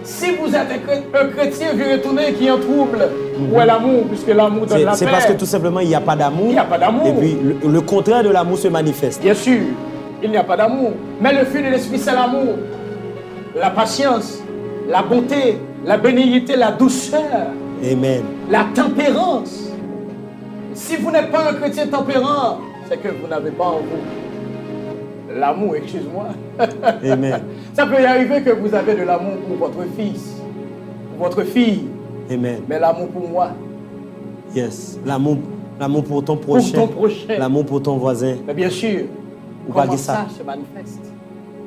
Si vous êtes un chrétien vieux retourné qui est en trouble, où est l'amour? Puisque l'amour donne la paix. C'est parce que tout simplement il n'y a pas d'amour. Il n'y a pas d'amour. Et puis le contraire de l'amour se manifeste. Bien sûr, il n'y a pas d'amour. Mais le fruit de l'esprit, c'est l'amour. La patience, la bonté, la bénignité, la douceur. Amen. La tempérance. Si vous n'êtes pas un chrétien tempérant, c'est que vous n'avez pas en vous l'amour, excuse-moi. Amen. Ça peut y arriver que vous avez de l'amour pour votre fils, pour votre fille. Amen. Mais l'amour pour moi. Yes. L'amour pour ton prochain. Pour ton prochain. L'amour pour ton voisin. Mais bien sûr, comment ça se manifeste?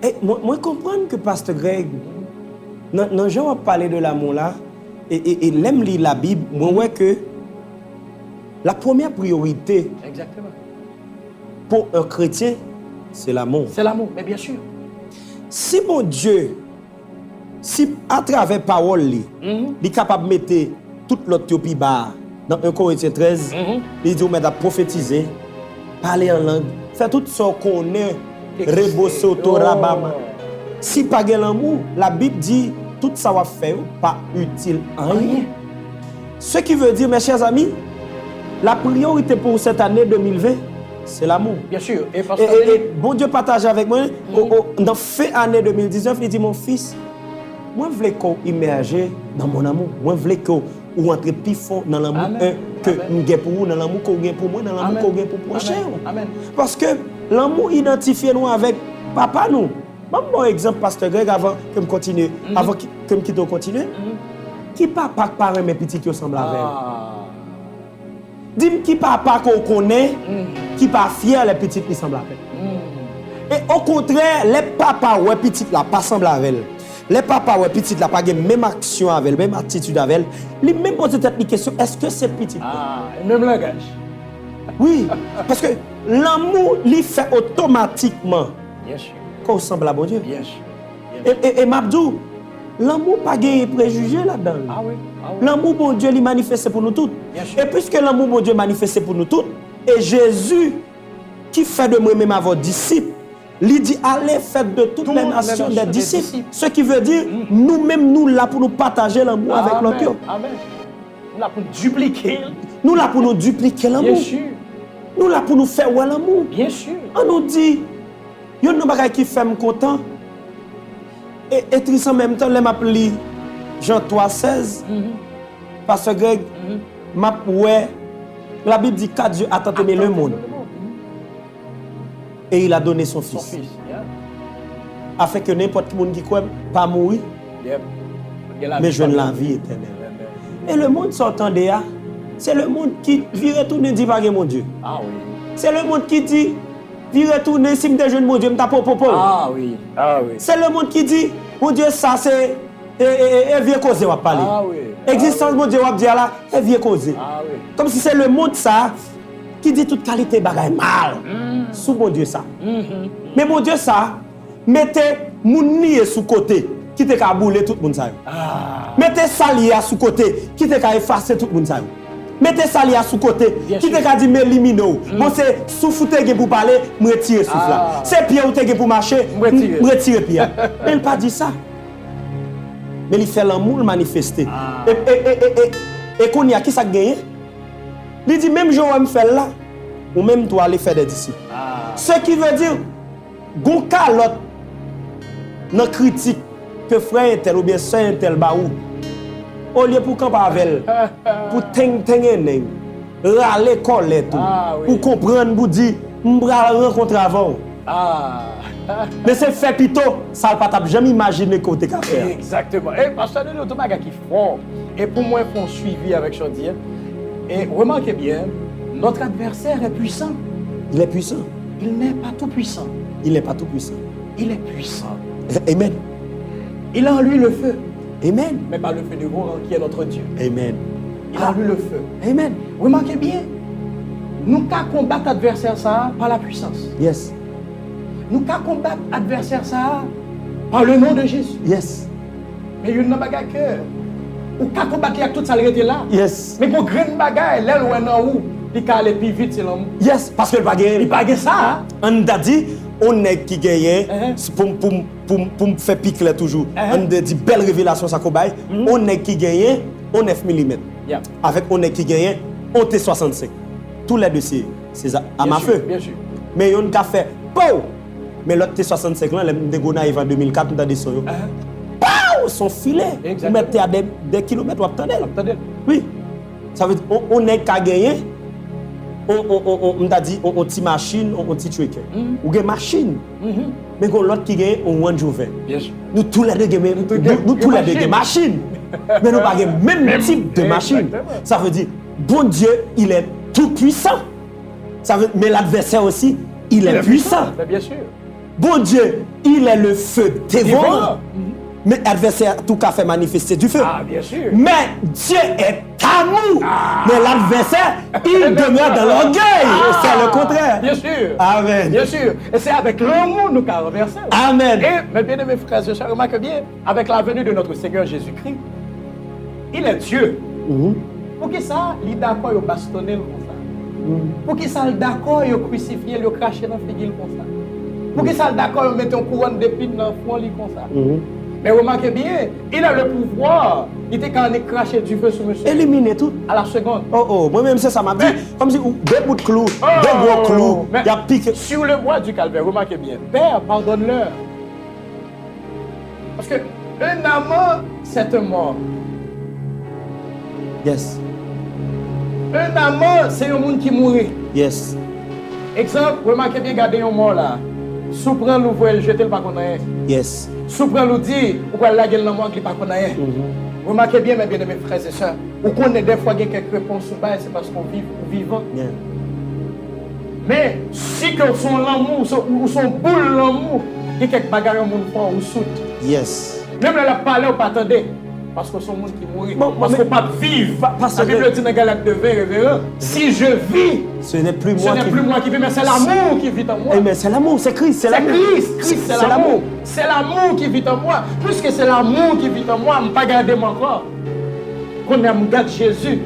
Et moi comprends que Pasteur Greg, non, je vais parler de l'amour là, et l'aime lire la Bible, moi ouais que la première priorité exactement pour un chrétien, c'est l'amour. C'est l'amour, mais bien sûr. Si mon Dieu, si à travers parole, il est capable de mettre toute l'autre bas dans 1 Corinthiens 13, il dit on a prophétiser, parler en langue, faire tout ce qu'on est, rebosso, torabama. Si pas de l'amour, la Bible dit tout ça va faire pas utile en rien. Ce qui veut dire, mes chers amis, la priorité pour cette année 2020, c'est l'amour. Bien sûr. Et bon Dieu partage avec moi, dans fin année 2019, il dit, mon fils, moi je veux qu'on immerge dans mon amour. Moi je veux qu'on entre plus fort dans l'amour que je pour vous, dans l'amour qu'on gagne pour moi, dans l'amour qu'on gagne pour prochain. Parce que l'amour identifie nous avec papa nous. Bon exemple, Pasteur Greg, avant que je continue, avant que je continue, qui papa parle mes petits qui ressemblent à elle? Dis-moi qui papa qu'on connaît, qui pas fier les petites qui ressemblent à elle. Et au contraire, les papas ou les petites là pas semblent à elle. Les papas ou les petites là pas de même action avec elle, même attitude avec elle. Ils même posent cette question, est-ce que c'est petit? Même langage. Oui, parce que l'amour, il fait automatiquement bien sûr qu'on ressemble à bon Dieu. Bien sûr. Et Mabdou, L'amour pas gagné préjugé là-dedans. Ah oui. Ah oui. L'amour, bon Dieu, il manifeste pour nous tous. Bien sûr. Et puisque l'amour, bon Dieu, manifeste pour nous tous, et Jésus, qui fait de moi-même à vos disciples, il dit allez faire de toutes les nations des disciples. Ce qui veut dire, nous-mêmes, nous là pour nous partager l'amour avec l'autre. Amen. Nous là pour dupliquer. Nous là pour nous dupliquer l'amour. Bien sûr. Nous là pour nous faire ouais l'amour. Bien sûr. On nous dit, il y a un bagage qui fait me content. Et triste en même temps, je m'appelle Jean 3,16. Parce que Greg, la Bible dit qu'à Dieu a tant aimé le monde. Et il a donné son fils. Yeah. Afin que n'importe qui qui croit pas mourir, Yep. mais je la vie éternelle. Et le monde s'entendait, c'est le monde qui vit retourner dit pas mon Dieu. Ah oui. C'est le monde qui dit, vit retourner si me déjeune mon Dieu, me tape popo. Ah oui. Ah oui. C'est le monde qui dit, mon Dieu, ça c'est, et vieux cause on va parler. Ah oui. Existence, mon Dieu, on va dire là, et vieux cause. Ah oui. Comme si c'est le monde ça, qui dit toute qualité bagaille mal. Sous mon Dieu ça. Mais mon Dieu ça, mettez mon nier sous côté, qui te ka bouler tout le monde ça. Mettez Salia sous côté, qui te ka effacer tout le monde ça. Mettez Salia sous côté, qui te ka dit m'éliminer. Bon c'est souffle pour parler, me retirer souffle là. C'est pied ou te pour marcher, me retirer pied. Mais il pas dit ça. Mais il fait l'amour manifester. Et qu'on y a qui ça gagné? Il dit même je vais me faire là, ou même toi aller faire des disciples. Ce qui veut dire, gon calotte dans critique que frère un tel ou bien soeur un tel baou, au lieu pour camper avec elle, pour tenir râler coller tout, pour comprendre, pour dire, m'bra rencontrer avant. Mais c'est fait pito, ça ne pas jamais imaginer côté qu'a faire. Exactement. Et parce que nous avons des qui font. Et pour moi, ils font suivi avec Chaudier. Et remarquez bien, notre adversaire est puissant. Il est puissant. Il n'est pas tout puissant. Il n'est pas tout puissant. Il est puissant. Amen. Il a en lui le feu. Amen. Mais pas le feu du gros qui est notre Dieu. Amen. Il a en lui le feu. Amen. Remarquez bien, nous qu'à combattre l'adversaire ça par la puissance. Yes. Nous qu'à combattre l'adversaire ça par le nom de Jésus. Yes. Mais il y a une bagaille que ou qu'à combattre avec toute ça était là. Yes. Mais pour grande bagaille, l'aile ou en haut, il peut aller plus vite c'est l'amour. Yes, parce que le bagage. Il pas ça. On a dit on est qui gagne pour faire piquer toujours. On a dit belle révélation ça cobaye. On est qui gagne on 9 mm. Yeah. Avec on est qui gagne on T65. Tous les deux c'est à ma feu. Bien sûr. Mais on a fait pow. Mais l'autre T65 là, les Degona arrive en 2004 on a dit son. Son filet, vous mettez à des kilomètres, vous attendez. Oui. Ça veut dire, on est qu'à gagner, on a dit, on petite machine, on petit truc. Ou une machine. Mais quand l'autre qui gagne, on one jouvin. Bien sûr. Nous tous les deux nous tous les deux machine. Mais nous pas le même type de machine. Ça veut dire, bon Dieu, il est tout puissant. Ça veut, mais l'adversaire aussi, il est puissant. Bien sûr. Bon Dieu, il est le feu dévorant. Mais l'adversaire, tout cas, fait manifester du feu. Ah, bien sûr. Mais Dieu est amour. Mais l'adversaire, il demeure dans l'orgueil. C'est le contraire. Bien sûr. Amen. Bien sûr. Et c'est avec l'amour nous qu'à renverser. Amen. Et, mes bien-aimés frères et sœurs, remarquez bien, avec la venue de notre Seigneur Jésus-Christ, il est Dieu. Pour qui ça, il est d'accord, il bastonne comme ça. Pour qui ça, il est d'accord, il crucifié, il craché dans le figuier comme ça. Pour qui ça, il est d'accord, il met une couronne d'épines dans le front comme ça. Mais remarquez bien, il a le pouvoir. Il était quand on craché du feu sur monsieur. Éliminer tout. À la seconde. Oh, moi-même, c'est ça m'a dit. Comme si des bouts de clous, des gros clous, il y a piqué. Sur le bois du calvaire, remarquez bien. Père, pardonne-leur. Parce que un amant, c'est un mort. Yes. Un amant, c'est un monde qui mourit. Yes. Exemple, remarquez bien, gardez un mort là. Souprend nous voit le jeter le pas qu'on a. Yes. Souprend nous dit, pourquoi la gueule dans moi qui pas qu'on a. Remarquez bien, mes bien-aimés frères et sœurs, ou qu'on ait des fois quelques réponses sur bas, c'est parce qu'on vit vivant. Yeah. Mais si que son l'amour, ou son boule l'amour, il y a quelques bagarres au monde fort ou soute. Yes. Même là, la parler ou pas attendre. Parce que son monde qui mourit. Bon, parce mais- qu'on pas vivre. parce La que- Bible dit dans Galates 2, révérend. Si je vis, Ce n'est plus ce moi n'est qui plus moi qui vis, mais c'est l'amour qui vit en moi. Amen. C'est l'amour, c'est Christ, c'est C'est l'amour. Christ, c'est l'amour. C'est l'amour qui vit en moi. Puisque c'est l'amour qui vit en moi, je ne vais pas garder mon corps. Qu'on aime garder Jésus.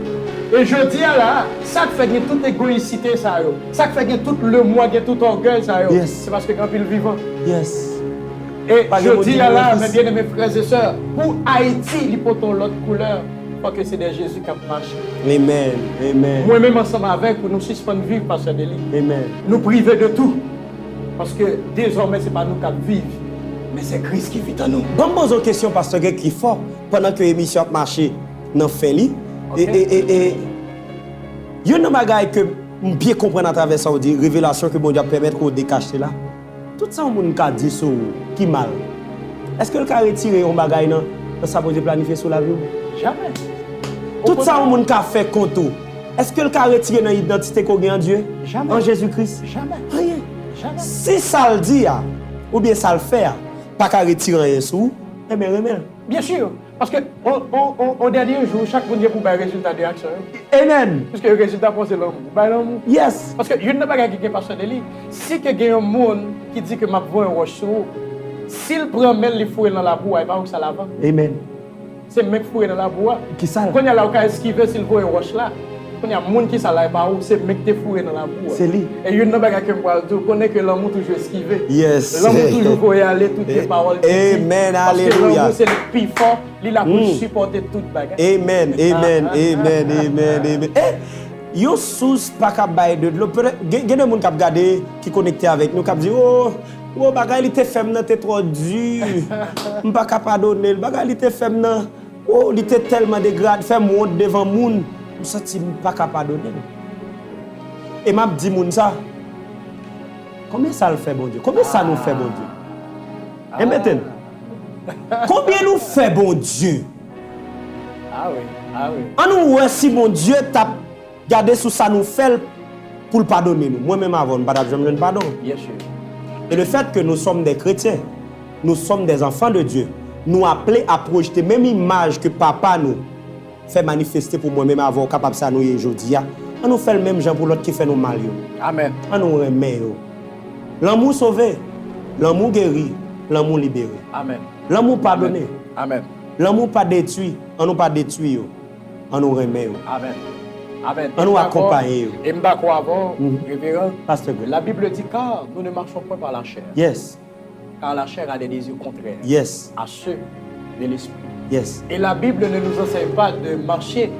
Et je dis là, ça fait gagner toute égoïcité, ça fait gagner tout le moi, tout orgueil, ça Yes. c'est parce que quand il vivant. Yes. Et Pas de je dis là, motivation. mes bien-aimés frères et sœurs, pour Haïti, il faut l'autre couleur, parce que c'est des Jésus qui marchent. Amen. Amen. Moi-même ensemble avec, pour nous suspendre vivre par ce délit. Amen. Nous priver de tout. Parce que désormais, ce n'est pas nous qui vivons, mais c'est Christ qui vit en nous. Bon, pose une question, pasteur Greg, qui fort pendant que l'émission a marché dans le fait. Ok. Et il y a une bagaille que je bien comprendre à travers ça, dit révélation que bon Dieu permettre qu'on décache là. Tout ça, on peut dire sur qui mal. Est-ce que le cas retirer un bagaille dans ça pour planifier sur la vie? Jamais. Tout ça, on peut faire compte. Est-ce que le cas retirer dans l'identité qu'on a en Dieu? Jamais. En Jésus-Christ? Jamais. Rien. Jamais. Si ça le dit, ou bien ça le fait, pas qu'à retirer rien sous, eh bien, remède. Bien sûr. Parce que au dernier jour, chaque monde pour un résultat de l'action. Amen. Puisque le résultat, c'est l'amour. L'amour. Yes. Parce que je ne sais pas qui est pasteur de lui. Si il y a un monde qui dit que je vais un roche sur vous, s'il prend même les fouets dans la boue, il va où ça l'avant. Amen. C'est le mec fouet dans la boue. Qui ça? Quand il y a là où il esquive, s'il voit un roche là. Quand il y a un monde qui s'en là, c'est le mec qui est fouet dans la boue. C'est lui. Et je ne sais pas qui est connaît que l'amour toujours esquivé. Yes. L'amour toujours pour y aller, toutes les paroles. Amen. Parce que Alléluia. l'amour, c'est le plus fort. Il a pour supporter toute bagarre. Amen. Amen. Amen. Amen. Amen. Eh, yo sous pas qu'à bailler de l'eau. Il y a des gens qui regardent, qui connectent avec nous, qui disent oh, bagay il était faible, t'es trop dur. Je ne pas pardonner. Le bagay il était faible, oh, il était tellement dégradé, fait monte devant moun. Je sens pas pardonner. Et m'a dit moun ça. Combien ça le fait bon Dieu? Combien ça nous fait bon Dieu? Et maintenant, combien nous fait bon Dieu? Ah oui, ah oui. On nous voit si mon Dieu t'a gardé sous ça nous fait pour le pardonner nous. Moi-même avant, je ne pas pardon. Bien sûr. Et le fait que nous sommes des chrétiens, nous sommes des enfants de Dieu, nous appelés à projeter même image que papa nous fait manifester pour moi-même avant capable ça nous aujourd'hui. On nous fait le même genre pour l'autre qui fait nous mal. Amen. On nous remet. L'amour sauvé, l'amour guéri, l'amour libéré. Amen. L'amour pardonné, Amen. l'amour pas détruit, on nous pas détruit, on nous remet. Amen. Amen. On nous accompagne. Et je suis d'accord avant, révérend. Pasteur Greg. La Bible dit car nous ne marchons pas par la chair. Yes, Car la chair a des désirs contraires yes, à ceux de l'esprit. yes. Et la Bible ne nous enseigne pas de marcher,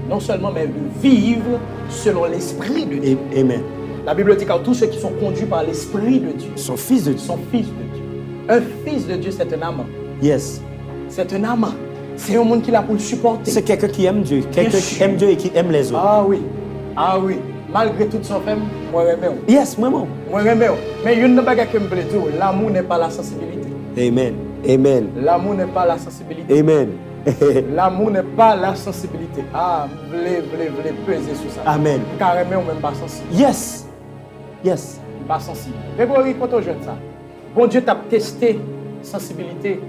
non seulement, mais de vivre selon l'esprit de Dieu. Amen. La Bible dit car tous ceux qui sont conduits par l'esprit de Dieu Son fils de Dieu. sont fils de Dieu. Un fils de Dieu, c'est un amant. Yes. C'est un amant. C'est un monde qui l'a pour le supporter. C'est quelqu'un qui aime Dieu, quelqu'un qui aime Dieu et qui aime les autres. Ah oui, ah oui. Malgré tout son femme, moi j'aime. Yes, maman. Moi j'aime. Mais il y a une chose que je veux dire, l'amour n'est pas la sensibilité. Amen. Amen. L'amour n'est pas la sensibilité. Amen. L'amour n'est pas la sensibilité. Ah, voulez peser sur ça. Amen. Carrément, on même pas sensible. Yes. Yes. Pas sensible. Grégory, quand on jeune ça, bon Dieu t'a testé sensibilité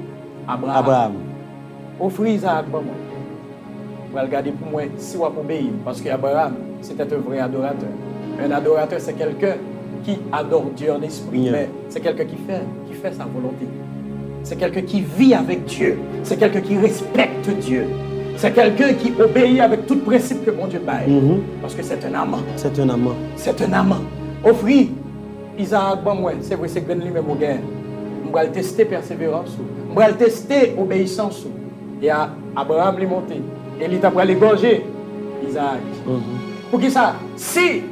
Abraham. Abraham. Offre Isaac pour moi. Je vais regarder pour moi si on va obéir. Parce qu'Abraham, c'était un vrai adorateur. Un adorateur, c'est quelqu'un qui adore Dieu en esprit. Yeah. Mais c'est quelqu'un qui fait sa volonté. C'est quelqu'un qui vit avec Dieu. C'est quelqu'un qui respecte Dieu. C'est quelqu'un qui obéit avec tout principe que bon Dieu baille. Parce que c'est un amant. C'est un amant. C'est un amant. Offrir Isaac, bon, moi, c'est vrai, c'est que lui-même au gain. On va le tester persévérance. On va le tester obéissance. Et Abraham lui monté. Et il t'a pris l'égorger. Isaac. Pour qui ça? Si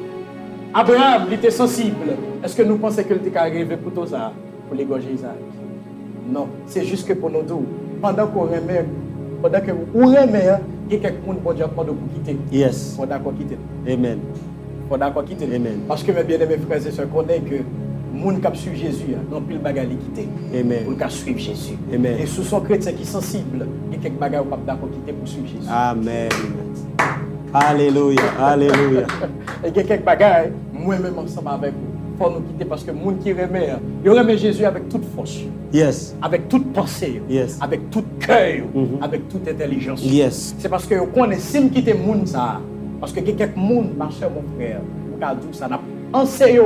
Abraham était sensible, est-ce que nous pensons qu'il était arrivé pour tout ça, pour l'égorger Isaac? Non. C'est juste que pour nous deux, pendant qu'on remet, pendant que vous remet, il y a quelqu'un qui va pour quitter. Yes. Il faut d'accord quitter. Amen. Il faut d'accord quitter. Amen. Parce que mes bien-aimés frères et sœurs connaissent que les gens qui suivent Jésus, dans pile bagaille quitter. Amen. Pour suivre Jésus. Amen. Et sous son chrétien qui est sensible, il y a quelques bagailles pas d'accord quitter pour suivre Jésus. Amen. Alléluia. Alléluia. Et il y a quelques bagailles, moi-même ensemble avec vous, faut nous quitter parce que les gens qui remet, ils remet Jésus avec toute force, Yes. avec toute pensée, Yes. avec tout cœur, avec toute intelligence. Yes. C'est parce que vous connaissez si vous quittez les gens, ça, parce que quelques gens, ma soeur, mon frère, vous avez dit ça, n'a enseigné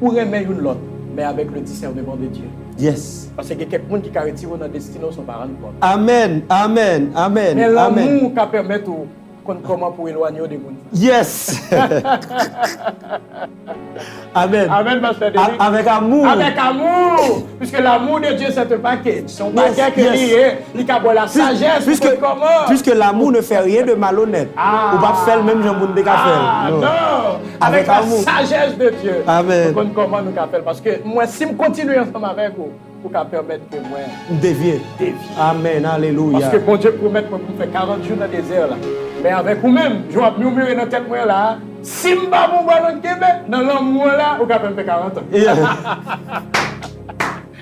pour remettre une l'autre, mais avec le discernement de Dieu. Yes. Parce que quelques gens qui ont retiré dans la destinée sont pas rendus compte. Amen. Amen. Amen. Mais Amen. l'amour qui permet comment pour éloigner des gens. Yes. Amen. Amen, Pasteur Denis. Avec amour. Avec amour. Puisque l'amour de Dieu, c'est un paquet. Son paquet que yes. il a la sagesse. Puisque l'amour ne fait rien de malhonnête. Ou pas faire le même genre de faire. Non. Avec la sagesse de Dieu. Amen. Nous comment nous faire. Parce que moi, si je continue ensemble avec vous, pour permettre que moi dévier. Amen. Alléluia. Parce que bon Dieu promet que vous faire 40 jours dans le désert là. Mais avec vous-même, je vais murmurer dans la tête moi là. Si je ne vais pas vous voir dans le Québec, dans l'amour là, vous pouvez faire 40 ans.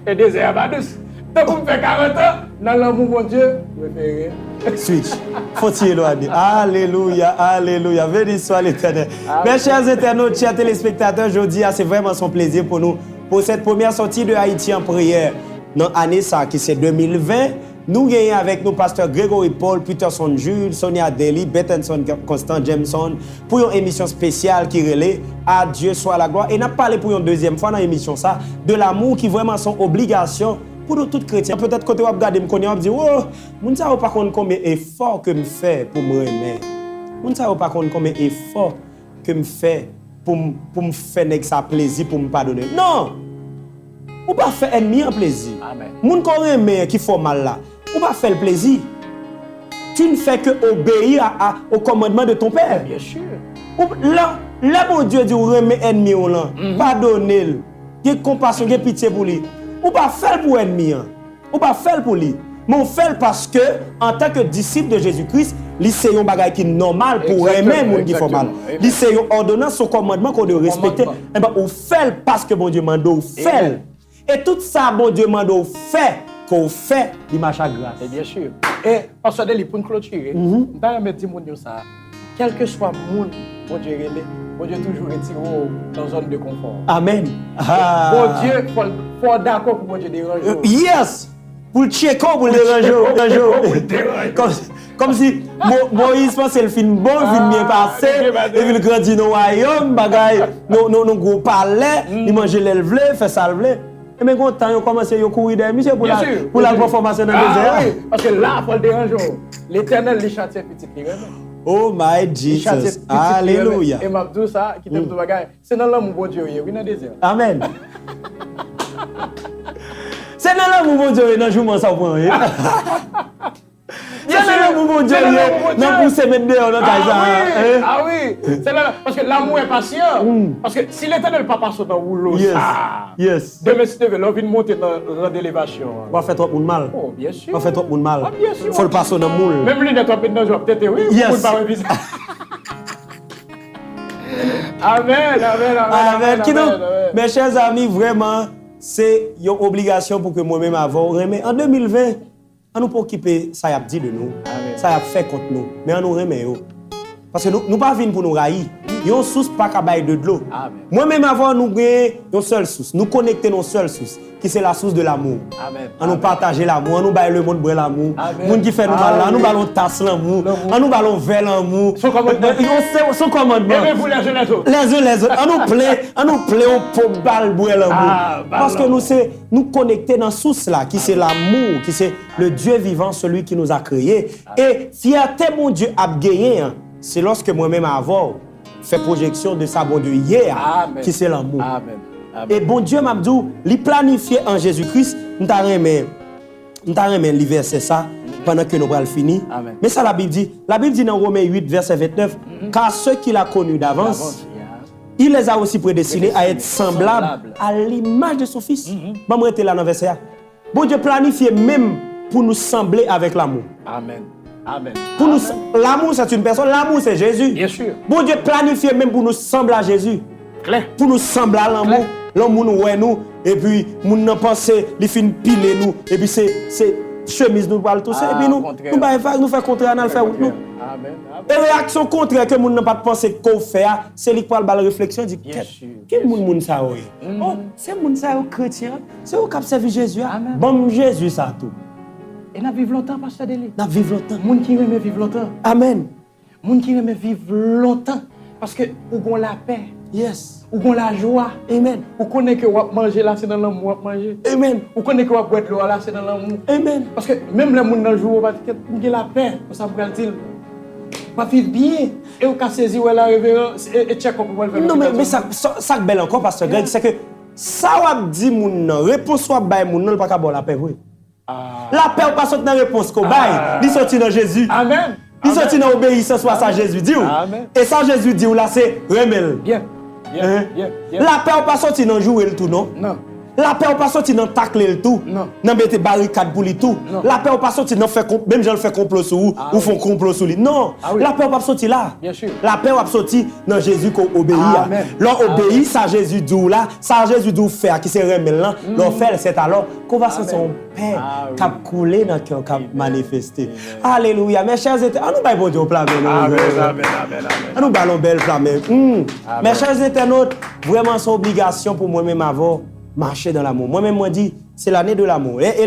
Et désert pas douce. Donc vous faites 40 ans, dans l'amour mon Dieu, vous faites rien. Switch. Faut-il éloigner. Alléluia. Alléluia. Béni soit l'Éternel. Mes chers internautes, chers téléspectateurs, aujourd'hui, c'est vraiment son plaisir pour nous. Pour cette première sortie de Haïti en prière dans l'année ça, qui c'est 2020, nous gagnons avec nous pasteur Grégory Paul, Peterson Jules, Sonia Deli, Bettenson Constant Jameson pour une émission spéciale qui relève à Dieu soit la gloire. Et nous avons parlé pour une deuxième fois dans l'émission ça de l'amour qui vraiment sont obligation pour nous tous chrétiens. Peut-être quand vous regardez me connaître, vous dites oh, vous ne savez pas combien d'efforts que je fais pour me remettre. Vous ne savez pas combien d'efforts que je fais pour me faire ça plaisir, pour me pardonner. Non! Ou pas faire ennemi en plaisir. Amen. Moun qu'on remet qui font mal là, ou pas faire le plaisir. Tu ne fais que obéir au commandement de ton Père. Bien sûr. Là, mon Dieu dit, remet ennemi là, pardonnez-le, qu'il compassion, qu'il pitié pour lui. Ou pas faire pour ennemi, ou pas faire pour lui. Mais on fait parce que, en tant que disciple de Jésus-Christ, c'est un bagage qui est normal pour aimer les gens qui font mal. C'est une ordonnance, son commandement qu'on doit respecter. Et bien, on fait parce que bon Dieu m'a dit, on fait. Et tout ça, bon Dieu m'a dit, on fait, qu'on fait, il marche à grâce. Et bien sûr. Et parce que pour nous clôturer, nous allons dire ça, quel que soit le monde, bon Dieu toujours retire dans une zone de confort. Amen. Bon Dieu, il faut d'accord pour bon Dieu déranger. Yes! Pour le checker, pour le déranger. Comme si Moïse pensait le film bon, le film bien passé, et puis il grandit dans le royaume, bagaille, nos gros palais, il mangeait l'élevlé, fait ça l'élevlé. Et mais quand il a commencé à courir derrière monsieur pour la formation dans le désert. Oui, parce que là, il faut le déranger. L'Éternel, les châtie petit les oh my Jesus. Alléluia. Et m'a dit ça, qui t'aime tout bagaille. C'est dans l'amour bon Dieu, oui, dans le désert. Amen. C'est dans l'amour bon Dieu, dans le jour où ça prend. C'est dans l'amour bon Dieu, dans pour se mettre dehors dans le ah oui, c'est là, parce que l'amour est patient. Parce que si l'Éternel ne passe pas dans le rouleau, yes. Demain, si tu veux, l'envie de monter dans la d'élévation. On va faire trop de mal. Oh, bien sûr. On va faire trop de mal. Bien sûr. Il faut le passer dans le moule. Même lui, il est tombé dans le jour, peut-être, oui. Yes. Amen. Qui donc, mes chers amis, vraiment, c'est une obligation pour que moi-même avant. En 2020, on nous pas occuper, ça y a dit de nous. Ça y a fait contre nous. Mais on nous remet. Parce que nous ne pas venir pour nous railler. Il y a une source pas qu'à de l'eau. Moi-même avant, nous avons une seule source. Nous connectons une seule source, qui c'est la source de l'amour. On nous partage l'amour, on nous baille le monde pour l'amour. Les gens qui font nous mal, on nous ballons tasse l'amour, on nous ballons vers l'amour. Son commandement. Aimez-vous les uns les autres. Les autres. On nous plaît, on peut balle pour l'amour. Parce que nous connectons dans la source là, qui c'est l'amour, qui c'est le Dieu vivant, celui qui nous a créés. Et fierté, mon Dieu, a gagné. C'est lorsque moi-même avant fait projection de sa bon Dieu hier, qui c'est l'amour. Et bon Dieu m'a dit, il planifié en Jésus-Christ, nous t'avons remis le verset ça pendant que nous allons finir. Mais ça la Bible dit dans Romains 8 verset 29, car ceux qu'il a connus d'avance, il les a aussi prédestinés à être semblables à l'image de son Fils. Je vais là dans le verset. Bon Dieu planifié même pour nous sembler avec l'amour. Amen. Pour nous, l'amour c'est une personne, l'amour c'est Jésus. Bien sûr. Bon Dieu planifié même pour nous sembler à Jésus. Claire. Pour nous sembler à l'amour. L'amour nous ouais nous et puis nous n'en penser, les fin piler nous et puis c'est chemise nous parle tout ça et puis nous faire contraire dans le faire nous. Amen. Et réaction contraire que moun n'a pas pensé qu'on fait, c'est lui qui parle de réflexion dit quel moun ça oui. Oh, c'est moun ça chrétien, c'est eux qui servi Jésus. Bon Jésus ça tout. Et n'a vivre longtemps pasteur Deli. N'a vivre longtemps. Moun qui aime vivre longtemps. Amen. Moun qui aime vivre longtemps parce que ou gon la paix. Yes. Ou gon la joie. Amen. Ou connaît que ou manger là c'est dans l'amour manger. Amen. Ou connaît que ou boire l'eau là c'est dans l'amour. Amen. Parce que même les moun dans jour va dire la paix, pour ça pour dire pas vivre bien et ou ka saisi ou la révérence et check up pour faire. Non mais ça belle encore pasteur Greg, c'est que ça ou dit moun nan réponse soit bail moun nan pas ka bon la paix oui. La paix ou pas sorti dans réponse ko bail, il sorti dans Jésus. Amen. Il sorti dans obéissance soit ça Jésus dit ou. Et ça Jésus dit ou là c'est remel. Bien. La paix ou pas sorti dans jouer le tout non? Non. La paix ou pas sorti dans tacler le tout. Non. Dans mettre barricade pour lui tout. Non. La paix ou pas sorti dans faire même gens fait complot sur ou font complot sur lui. Non. Oui. La paix ou pas sorti là. Bien sûr. La paix ou pas sorti dans Jésus qu'on obéit. Amen. L'on obéit ça Jésus dit là, ça Jésus dit faire qui c'est remel là. L'on fait c'est alors qu'on va sentir son paix qui a coulé dans cœur qui a manifesté. Alléluia. Mes chers internautes, nous baillons bon Dieu plein Amen. nous ballons belle flamme. Mes chers internautes, vraiment c'est obligation pour moi-même avoir marcher dans l'amour. Moi-même moi dit c'est l'année de l'amour. Et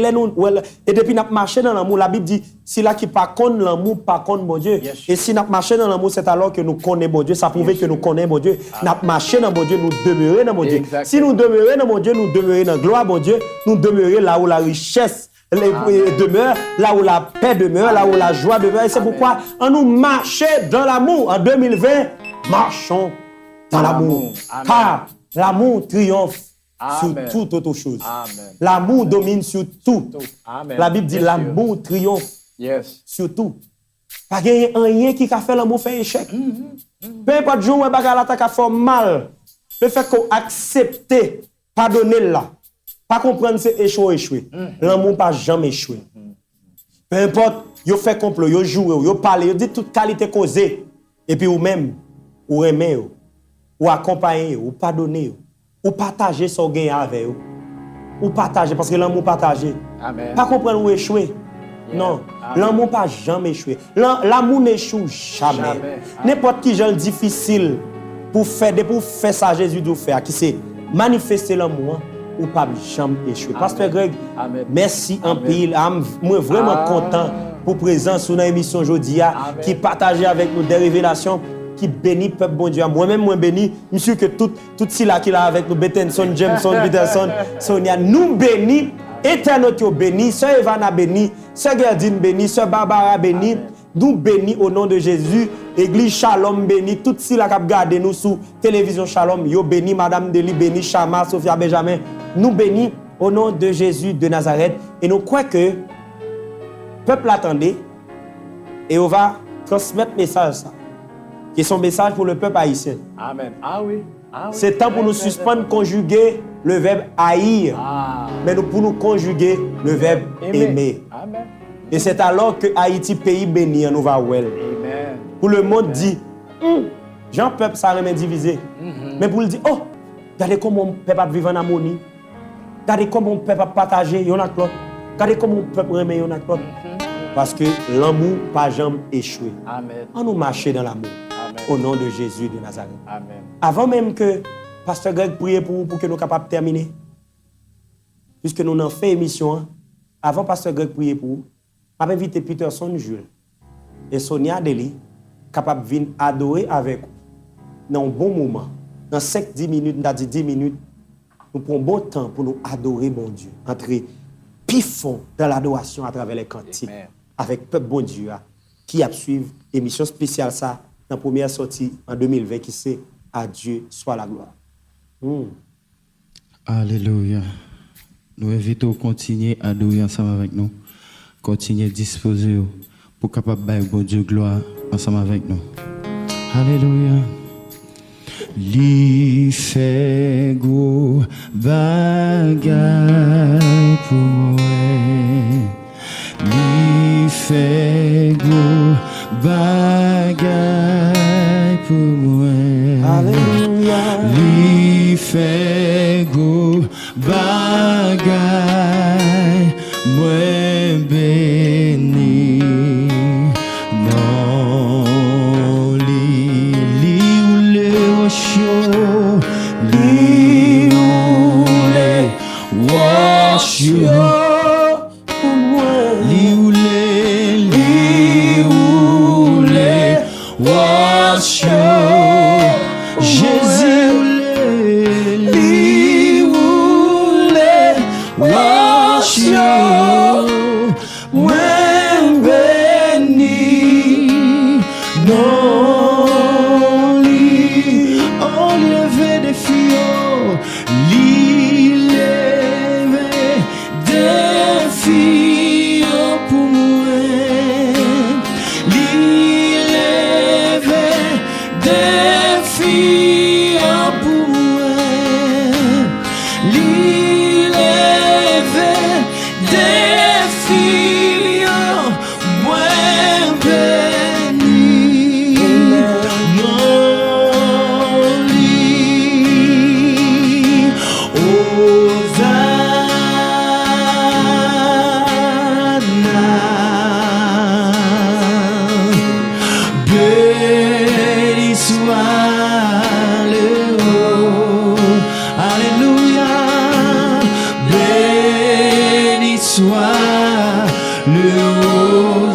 depuis n'a marché dans l'amour, la Bible dit si là qui pas connaît l'amour, pas connaît bon Dieu. Et si n'a marché dans l'amour, c'est alors que nous connaissons bon Dieu, ça prouve que nous connaissons bon Dieu. N'a marché dans bon Dieu, nous demeurons dans bon Dieu. Si nous demeurons dans bon Dieu, nous demeurons dans gloire bon Dieu, nous demeurons là où la richesse demeure, là où la paix demeure, là où la joie demeure. Et c'est pourquoi on nous marchons dans l'amour. En 2020, marchons dans l'amour. Car l'amour triomphe sur toute autre chose. L'amour domine sur tout. La Bible dit l'amour triomphe sur tout. Pas qu'il y a rien qui a fait l'amour fait échec. Peu importe jour où bagarre l'attaque a fait mal, le fait qu'on accepte, pardonner là, pas comprendre c'est échouer. L'amour pas jamais échoué. Peu importe, yo fait complot, yo joue, yo parle, yo dit toute qualité causée et puis ou même ou aimer ou accompagner ou pardonner ou partager son gain avec eux. Ou partager, parce que l'amour partagé. Amen. Pas comprendre ou échouer. Non, l'amour pas jamais échoué. L'amour n'échoue jamais. N'importe qui genre difficile pour faire ça Jésus doit faire, qui c'est manifester l'amour ou pas jamais échouer. Pasteur Greg, merci en pile. Moi vraiment content pour présence sur l'émission aujourd'hui qui partage avec nous des révélations qui bénit peuple bon Dieu. Moi-même, moi béni. Je suis sûr que tout si là qui là avec nous, Bettenson, Jameson, Peterson, Sonia, nous bénis. Éternel béni. Sœur Evana béni. Sœur Gerdine béni. Sœur Barbara béni. Nous bénis au nom de Jésus. Église Shalom béni. Tout si là qui a gardé nous sous télévision Shalom. Yo béni. Madame Deli béni. Chama, Sophia Benjamin. Nous bénis au nom de Jésus de Nazareth. Et nous croyons que le peuple attendait. Et on va transmettre le message ça. Qui est son message pour le peuple haïtien. Amen. C'est temps pour nous suspendre, conjuguer le verbe haïr, mais pour nous conjuguer le verbe aimer. Amen. Et c'est alors que Haïti, pays béni, nous va well. Amen. Pour le monde dit, Jean peuple ça remet divisé. Mais pour le dire, oh, regardez comment mon peuple vit en harmonie. Regardez comment mon peuple partager yon ak l'autre. Regardez comment mon peuple remet yon ak l'autre. Parce que l'amour pas jamais échoué. Amen. On nous marche dans l'amour. Au nom de Jésus de Nazareth. Amen. Avant même que Pasteur Greg prie pour que nous soyons capables de terminer, puisque nous avons fait émission, avant Pasteur Greg prie pour vous, je vais inviter Peterson Jules et Sonia Deli, capables de venir adorer avec vous dans un bon moment. Dans 5-10 minutes, nous avons dit 10 minutes, nous prenons bon temps pour nous adorer bon Dieu. Entrer pifon dans l'adoration à travers les cantiques. Avec le peuple bon Dieu qui a suivi l'émission spéciale ça. Dans la première sortie en 2020 qui c'est à Dieu soit la gloire. Alléluia. Nous invitons à continuer à adorer ensemble avec nous. Continuer à disposer pour capable de bon Dieu gloire ensemble avec nous. Alléluia. Li fait gros bagay pour moi. Li fait gros bagay pour moi. Alléluia. Li fait gros bagay, moi béni. Non Li oule wash yo. Li oule wash yo. Jésus oule. Li oule wash yo. Mwen béni non li. On leve des filles. Li leve des filles pour moi. Li leve des filles pour moi. Li leve des filles, moi béni. Non li. Béni soit le haut. Alléluia. Béni soit le haut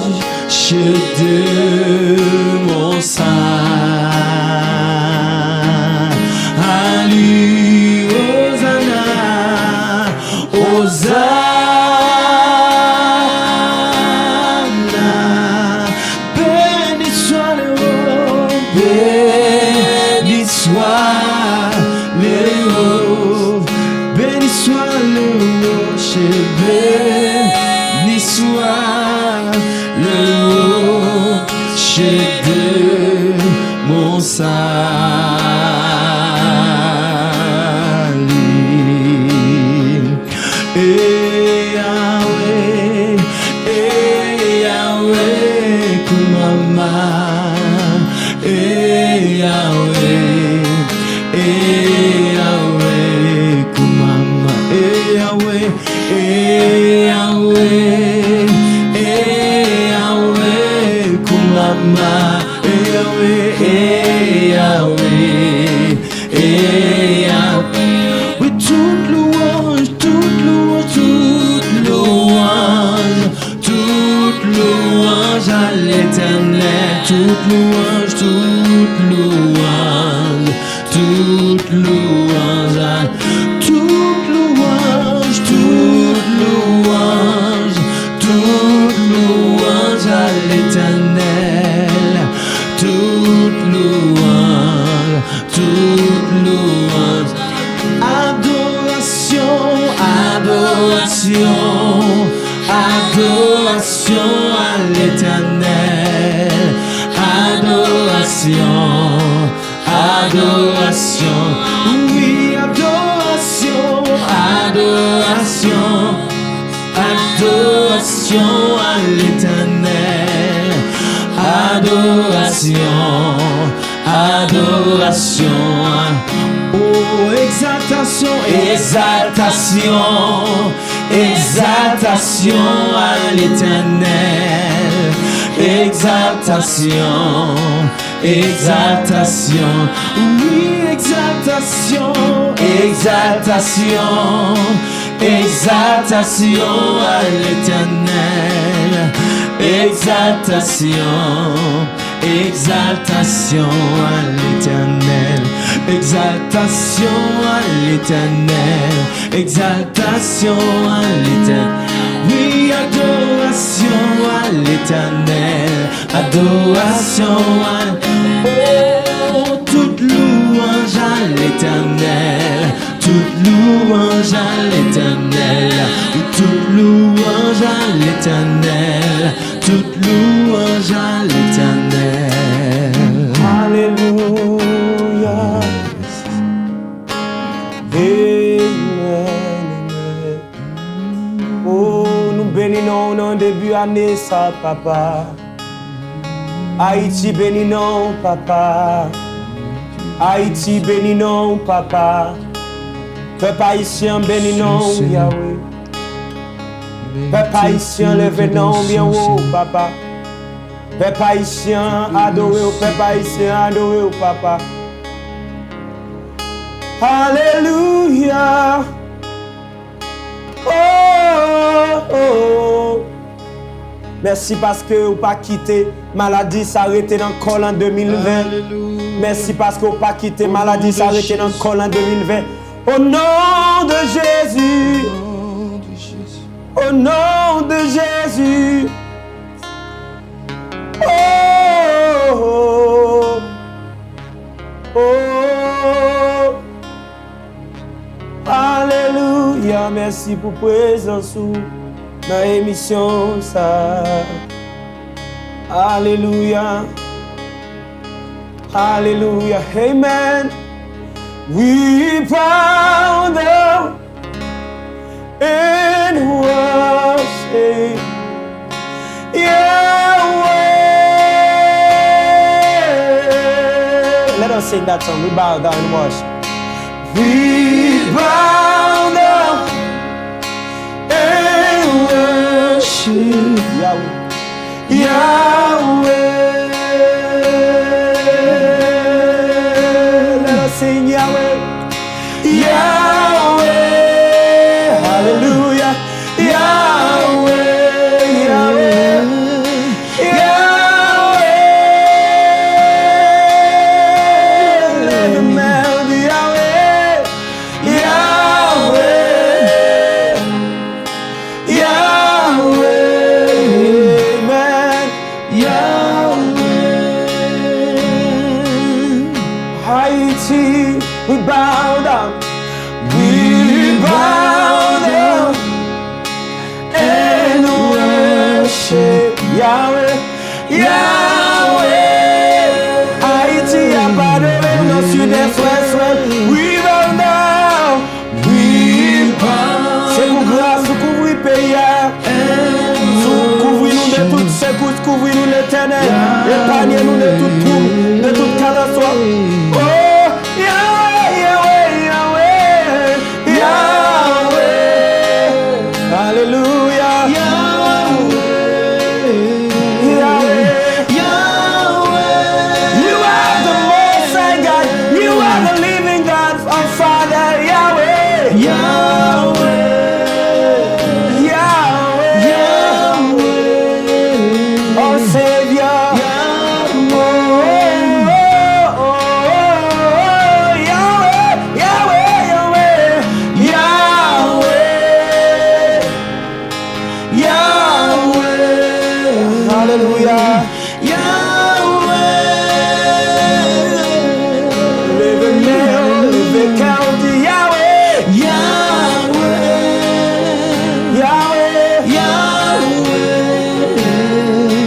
de mon sein. À lui, Hosanna, Hosanna. Béni soit le haut, béni soit le haut, béni soit le rocher, béni soit le rocher de mon salut. Et Yahweh, Kumama. Et Yahweh, Kumama. Et Yahweh, Kumama. Et Yahweh, oui, toute louange, toute louange, toute louange, toute louange à l'Éternel, toute louange, toute louange, toute louange à toute louange, toute louange, toute louange à l'Éternel, toute louange, toute louange. Adoration, adoration, adoration à l'Éternel. Adoration, adoration, oui, adoration, adoration, adoration à l'Éternel. Adoration, adoration, oh, exaltation, exaltation, exaltation à l'Éternel. Exaltation, exaltation, oui, exaltation, exaltation, exaltation à l'Éternel. Exaltation, exaltation à l'Éternel. Exaltation à l'Éternel. Exaltation à l'Éternel. Oui, adoration à l'Éternel. Adoration à oh, toute louange à l'Éternel. Toute louange à l'Éternel. Toute louange à l'Éternel. Toute louange à l'Éternel. Alléluia. Amen. Oh, nous bénissons dans le début d'année ça, papa. Haïti bénissons, papa. Haïti bénissons, papa. Peuple haïtien bénissons, Yahweh. Peuple haïtien levez-nous bien haut, papa. Peuple haïtien adoré, peuple haïtien adoré, papa. Alléluia. Oh, oh. Merci parce que vous pas quitté maladie s'arrêter dans le col en 2020. Merci parce que vous pas quitté maladie s'arrêter dans le col en 2020. Au nom de Jésus. Au nom de Jésus. Oh, oh, oh. Alléluia. Merci pour présence dans l'émission ça. Alléluia. Alléluia. Amen. We bow down and worship Yahweh. Let us sing that song. We bow down and worship. We bow down and worship Yahweh. Yahweh. Let us sing Yahweh. Yahweh. Hallelujah. Yahweh. Yahweh. Yahweh. Let the melody Yahweh. Yahweh. Yahweh. Amen. Yahweh. Haiti, we bow down. We bow down and worship Yahweh, Yahweh. Haïti a pas de rêve dans le sud-est, ouest. We bow down, we bow. C'est pour grâce, vous couvrez le pays. Vous couvrez-nous de toutes secousses, couvrez-nous l'éternel. Épargnez-nous de toute trouble, de toute catastrophe. Oh, Yahweh, Yahweh, Yahweh. Yahweh, Hallelujah, Yahweh, Yahweh, Yahweh. You are the Most High God. You are the living God, our Father, Yahweh, Yahweh, Yahweh, Yahweh, our Savior, Yahweh, oh, oh, oh, Yahweh, Yahweh, Yahweh, Yahweh, Yahweh, Hallelujah, Yahweh. Live now, live county, Yahweh, Yahweh, Yahweh,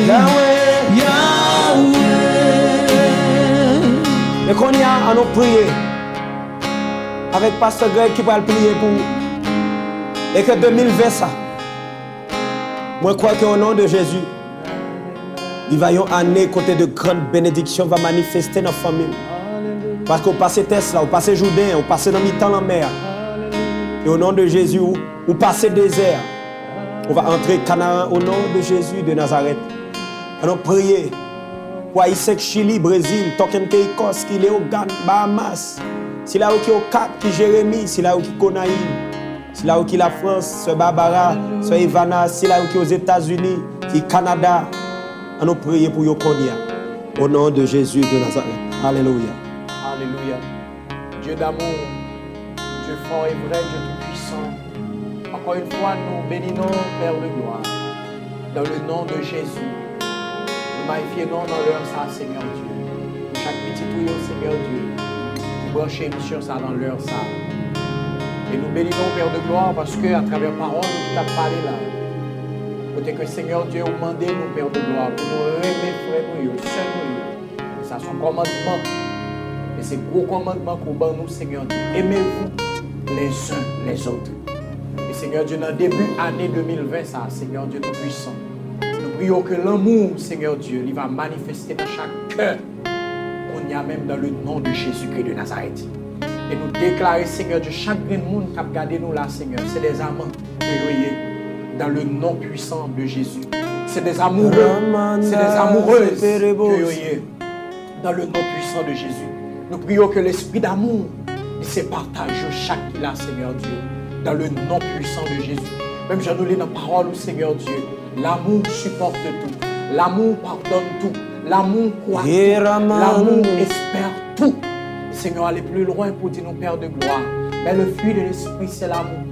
Yahweh, Yahweh. Et qu'on y a à nous prier avec Pasteur Greg qui va le prier pour vous. Et que 2020 ça, moi je crois qu'au nom de Jésus, il va y avoir une année côté de grandes bénédictions va manifester dans la famille. Parce qu'on passe test là, on passe Jourdain, on passe dans mi-temps la mer. Et au nom de Jésus, on passe désert. On va entrer Canaan au nom de Jésus de Nazareth. Allons prier pour Haïti, Chili, Brésil, Token Keikos, qui est au Ghana, Bahamas. C'est là où qui est au Cap, qui Jérémie, c'est là où qui est Conaïm, c'est là où qui est la France, c'est Barbara, c'est Ivana, c'est là où qui est aux États-Unis, qui est Canada. Allons prier pour Yokonia. Au nom de Jésus de Nazareth. Alléluia. Alléluia. Dieu d'amour, Dieu fort et vrai, Dieu tout-puissant. Encore une fois, nous bénissons, Père de gloire, dans le nom de Jésus. Nous magnifions dans l'heure ça, Seigneur Dieu. Pour chaque petit tuyau, Seigneur Dieu, qui branche émission ça dans l'heure ça. Et nous bénissons, Père de gloire, parce que à travers parole, tu t'as parlé là. Côté que Seigneur Dieu, vous demandez nous, Père de gloire, pour nous aimer, frère, nous, seuls nous. Et ça, son commandement. Et c'est gros commandement qu'on bat nous, Seigneur Dieu. Aimez-vous les uns les autres. Et Seigneur Dieu, dans le début de l'année 2020, ça, Seigneur Dieu tout-puissant, nous prions que l'amour, Seigneur Dieu, il va manifester dans chaque cœur. On y a même dans le nom de Jésus-Christ de Nazareth. Et nous déclarer, Seigneur Dieu, chaque monde qui a regardé nous là, Seigneur, c'est des amants que vous dans le nom puissant de Jésus. C'est des amoureux, c'est des amoureuses que vous dans le nom puissant de Jésus. Nous prions que l'esprit d'amour Et c'est partage chaque qui l'a, Seigneur Dieu. Dans le nom puissant de Jésus. Même j'en ai dans la parole, Seigneur Dieu. L'amour supporte tout. L'amour pardonne tout. L'amour croit tout. L'amour espère tout. Seigneur, allez plus loin pour dire nos Pères de gloire. Mais le fruit de l'esprit, c'est l'amour.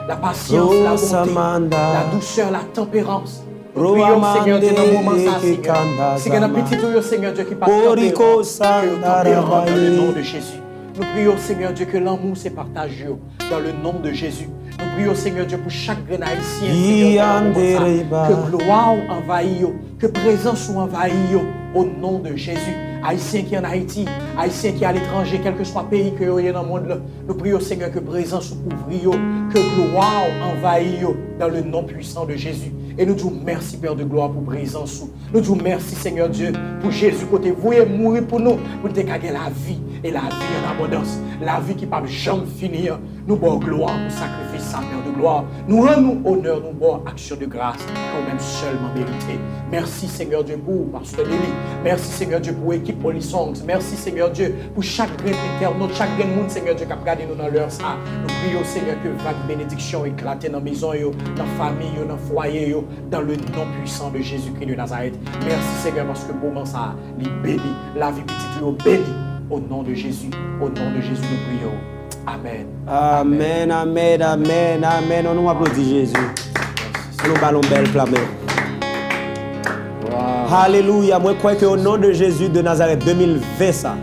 La patience, la bonté, la douceur, la tempérance. Nous prions, Seigneur Dieu, dans le moment ça, Seigneur. Seigneur, dans petit tout, Seigneur Dieu, qui parle de tempérance, dans le nom de Jésus. Nous prions, Seigneur Dieu, que l'amour se partage dans le nom de Jésus. Nous prions, Seigneur Dieu, pour chaque grain haïtien, Seigneur Dieu, que gloire envahisse, que présence envahisse au nom de Jésus. Haïtiens qui en Haïti, Haïtiens qui à l'étranger, quel que soit le pays que vous avez dans le monde, nous prions, Seigneur, que présence couvre, que gloire envahisse dans le nom puissant de Jésus. Et nous disons merci, Père de gloire, pour présence. Nous disons merci, Seigneur Dieu, pour Jésus côté vous et mourir pour nous, pour nous gagner la vie et la vie en abondance. La vie qui ne peut jamais finir. Nous bon gloire pour sacrifier ça, Père de gloire. Nous rendons honneur, nous bon action de grâce, quand même seulement mérité. Merci, Seigneur Dieu, pour Pasteur Nelly. Merci, Seigneur Dieu, pour l'équipe Holy Songs. Merci, Seigneur Dieu, pour chaque grain internaute, chaque grain monde, Seigneur Dieu, qui a regardé nous dans l'heure ça. Nous prions, Seigneur, que vague bénédiction éclate dans la maison, dans la famille, dans le foyer, dans le nom puissant de Jésus-Christ de Nazareth. Merci, Seigneur, parce que pour moi, ça, il bénit. La vie petite, bénit. Au nom de Jésus, nous prions. Amen. Amen, amen, amen, amen. On nous applaudit Jésus. Nous ballons belle flamme. Wow. Alléluia. Moi, je crois qu'au nom de Jésus de Nazareth, 2020, ça.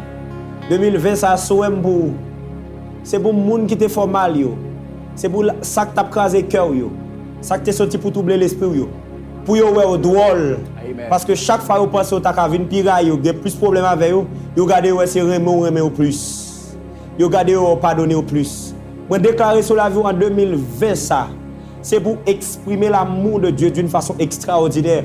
2020, ça, c'est pour les gens qui te font mal. C'est pour ça que tu as crasé le cœur. Ça que tu es sorti pour troubler l'esprit. Pour vous au drôle. Parce que chaque fois que vous pensez que vous avez une piraille, vous avez plus de problèmes avec vous, vous regardez si vous remet au plus. Vous regardez vous pardonner au plus. Moi, déclarer sur la vie en 2020, ça, c'est pour exprimer l'amour de Dieu d'une façon extraordinaire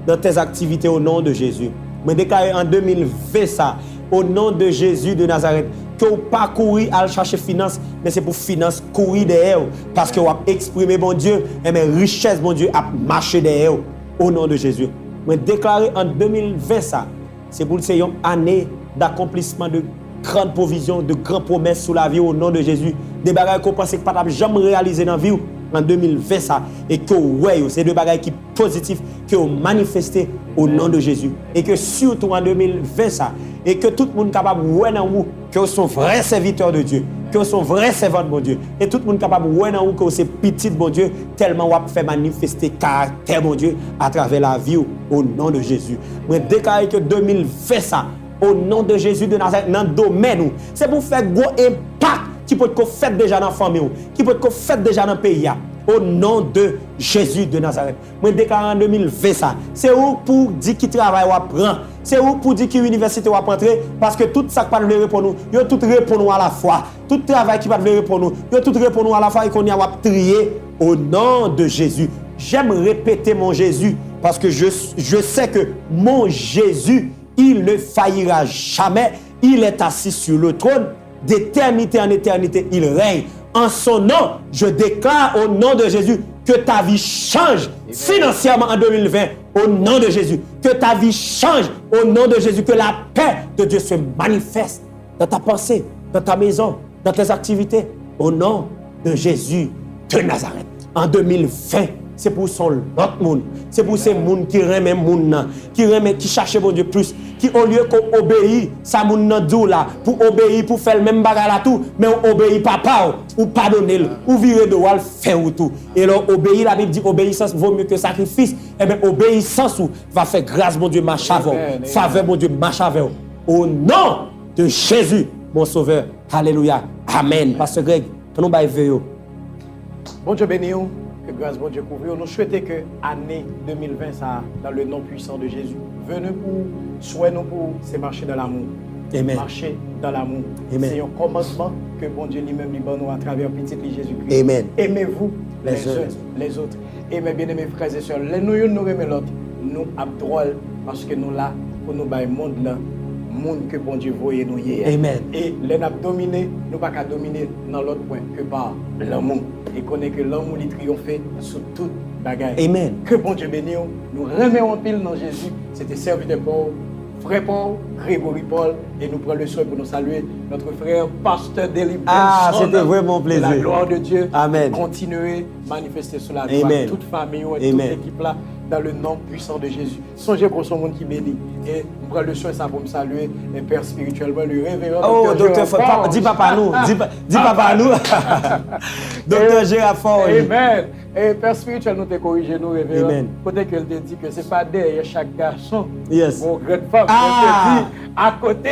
dans tes activités au nom de Jésus. Moi, déclarer en 2020, ça, au nom de Jésus de Nazareth, que vous ne pas courir à chercher finance, mais c'est pour finance courir derrière. Parce que vous avez exprimé, bon Dieu, et mes richesses, bon Dieu, à marcher derrière au nom de Jésus. Mais déclarer en 2020 ça, c'est pour une année d'accomplissement de grandes provisions, de grandes promesses sous la vie au nom de Jésus. Des bagages qu'on pense que pas jamais réaliser dans la vie en 2020 ça. Et que ouais, c'est des bagages qui sont positifs, que vous manifestez au nom de Jésus. Et que surtout en 2020 ça, et que tout le monde est capable de voir dans vous que vous sont vrais serviteurs de Dieu, que vous sont vrais servants de mon Dieu. Et tout le monde est capable de voir dans vous que vous êtes petit de mon Dieu, tellement vous fait manifester caractère mon Dieu à travers la vie au nom de Jésus. Je déclare que 2020 ça, au nom de Jésus de Nazareth, dans le domaine, c'est pour faire gros impact qui peut être fait déjà dans la famille, qui peut être fait déjà dans le pays. Au nom de Jésus de Nazareth. Je déclare en 2020 ça. C'est où pour dire qui travail ou apprend. C'est où pour dire qui université ou entrer. Parce que tout ça qui peut nous répondre, il y a tout répondre à la fois. Tout travail qui peut nous répondre, il y a tout répondre à la fois et qu'on y a trié au nom de Jésus. J'aime répéter mon Jésus parce que je sais que mon Jésus, il ne faillira jamais. Il est assis sur le trône. D'éternité en éternité, il règne. En son nom, je déclare au nom de Jésus que ta vie change financièrement en 2020. Au nom de Jésus. Que ta vie change au nom de Jésus. Que la paix de Dieu se manifeste dans ta pensée, dans ta maison, dans tes activités. Au nom de Jésus de Nazareth. En 2020, c'est pour son autre monde. C'est pour ces gens qui remet monde, qui cherchent mon Dieu plus, qui au lieu qu'on obéit, ça moun nan dou là, pour obéir, pour faire le même bagarre là tout, mais on obéit papa ou pardonner, ou virer de wal faire ou tout. Et là, obéir, la Bible dit obéissance vaut mieux que sacrifice. Et bien, obéissance va faire grâce, mon Dieu, marche avant. Faveur, mon Dieu, marche avant. Au nom de Jésus, mon Sauveur. Alléluia. Amen. Pasteur Greg, nous baillons. Bon Dieu béni. Que grâce bon Dieu couvre. Nous souhaitons que l'année 2020, ça, dans le nom puissant de Jésus, venez pour, souhaitons pour, c'est marcher dans l'amour. Amen. Marcher dans l'amour. C'est un commandement que bon Dieu lui-même libère nous à travers petit Jésus-Christ. Amen. Aimez-vous les autres. Aimez bien mes frères et sœurs. Nous aimons l'autre. Nous sommes drôles parce que nous là pour nous bailler monde là. Monde que bon Dieu voyait nous hier. Amen. Et les n'a dominé, nous pas qu'à dominer dans l'autre point que par l'amour. Et connaît que l'amour il triomphe sur toute bagaille. Amen. Que bon Dieu bénisse nous remettons en pile dans Jésus. C'était serviteur pour frère Paul, Grégory Paul, et nous prenons le soin pour nous saluer notre frère pasteur Deli Benson. Ah, c'était vraiment Que la plaisir. gloire de Dieu Amen. continuer à manifester sur la gloire Amen. toute famille et toute Amen. l'équipe là dans le nom puissant de Jésus. Songez qu'on soit monde qui bénit. Et nous prenons le soin ça pour me saluer et Père spirituellement le révérend. Oh, docteur, dis papa nous. Dis papa nous. Docteur Gérard Fort. Amen. Et Père spirituel, nous te corrigé, nous révérend. Amen. Peut-être qu'elle te dit que ce n'est pas derrière chaque garçon. Yes. Mon grande femme. Ah. Elle te dit à côté.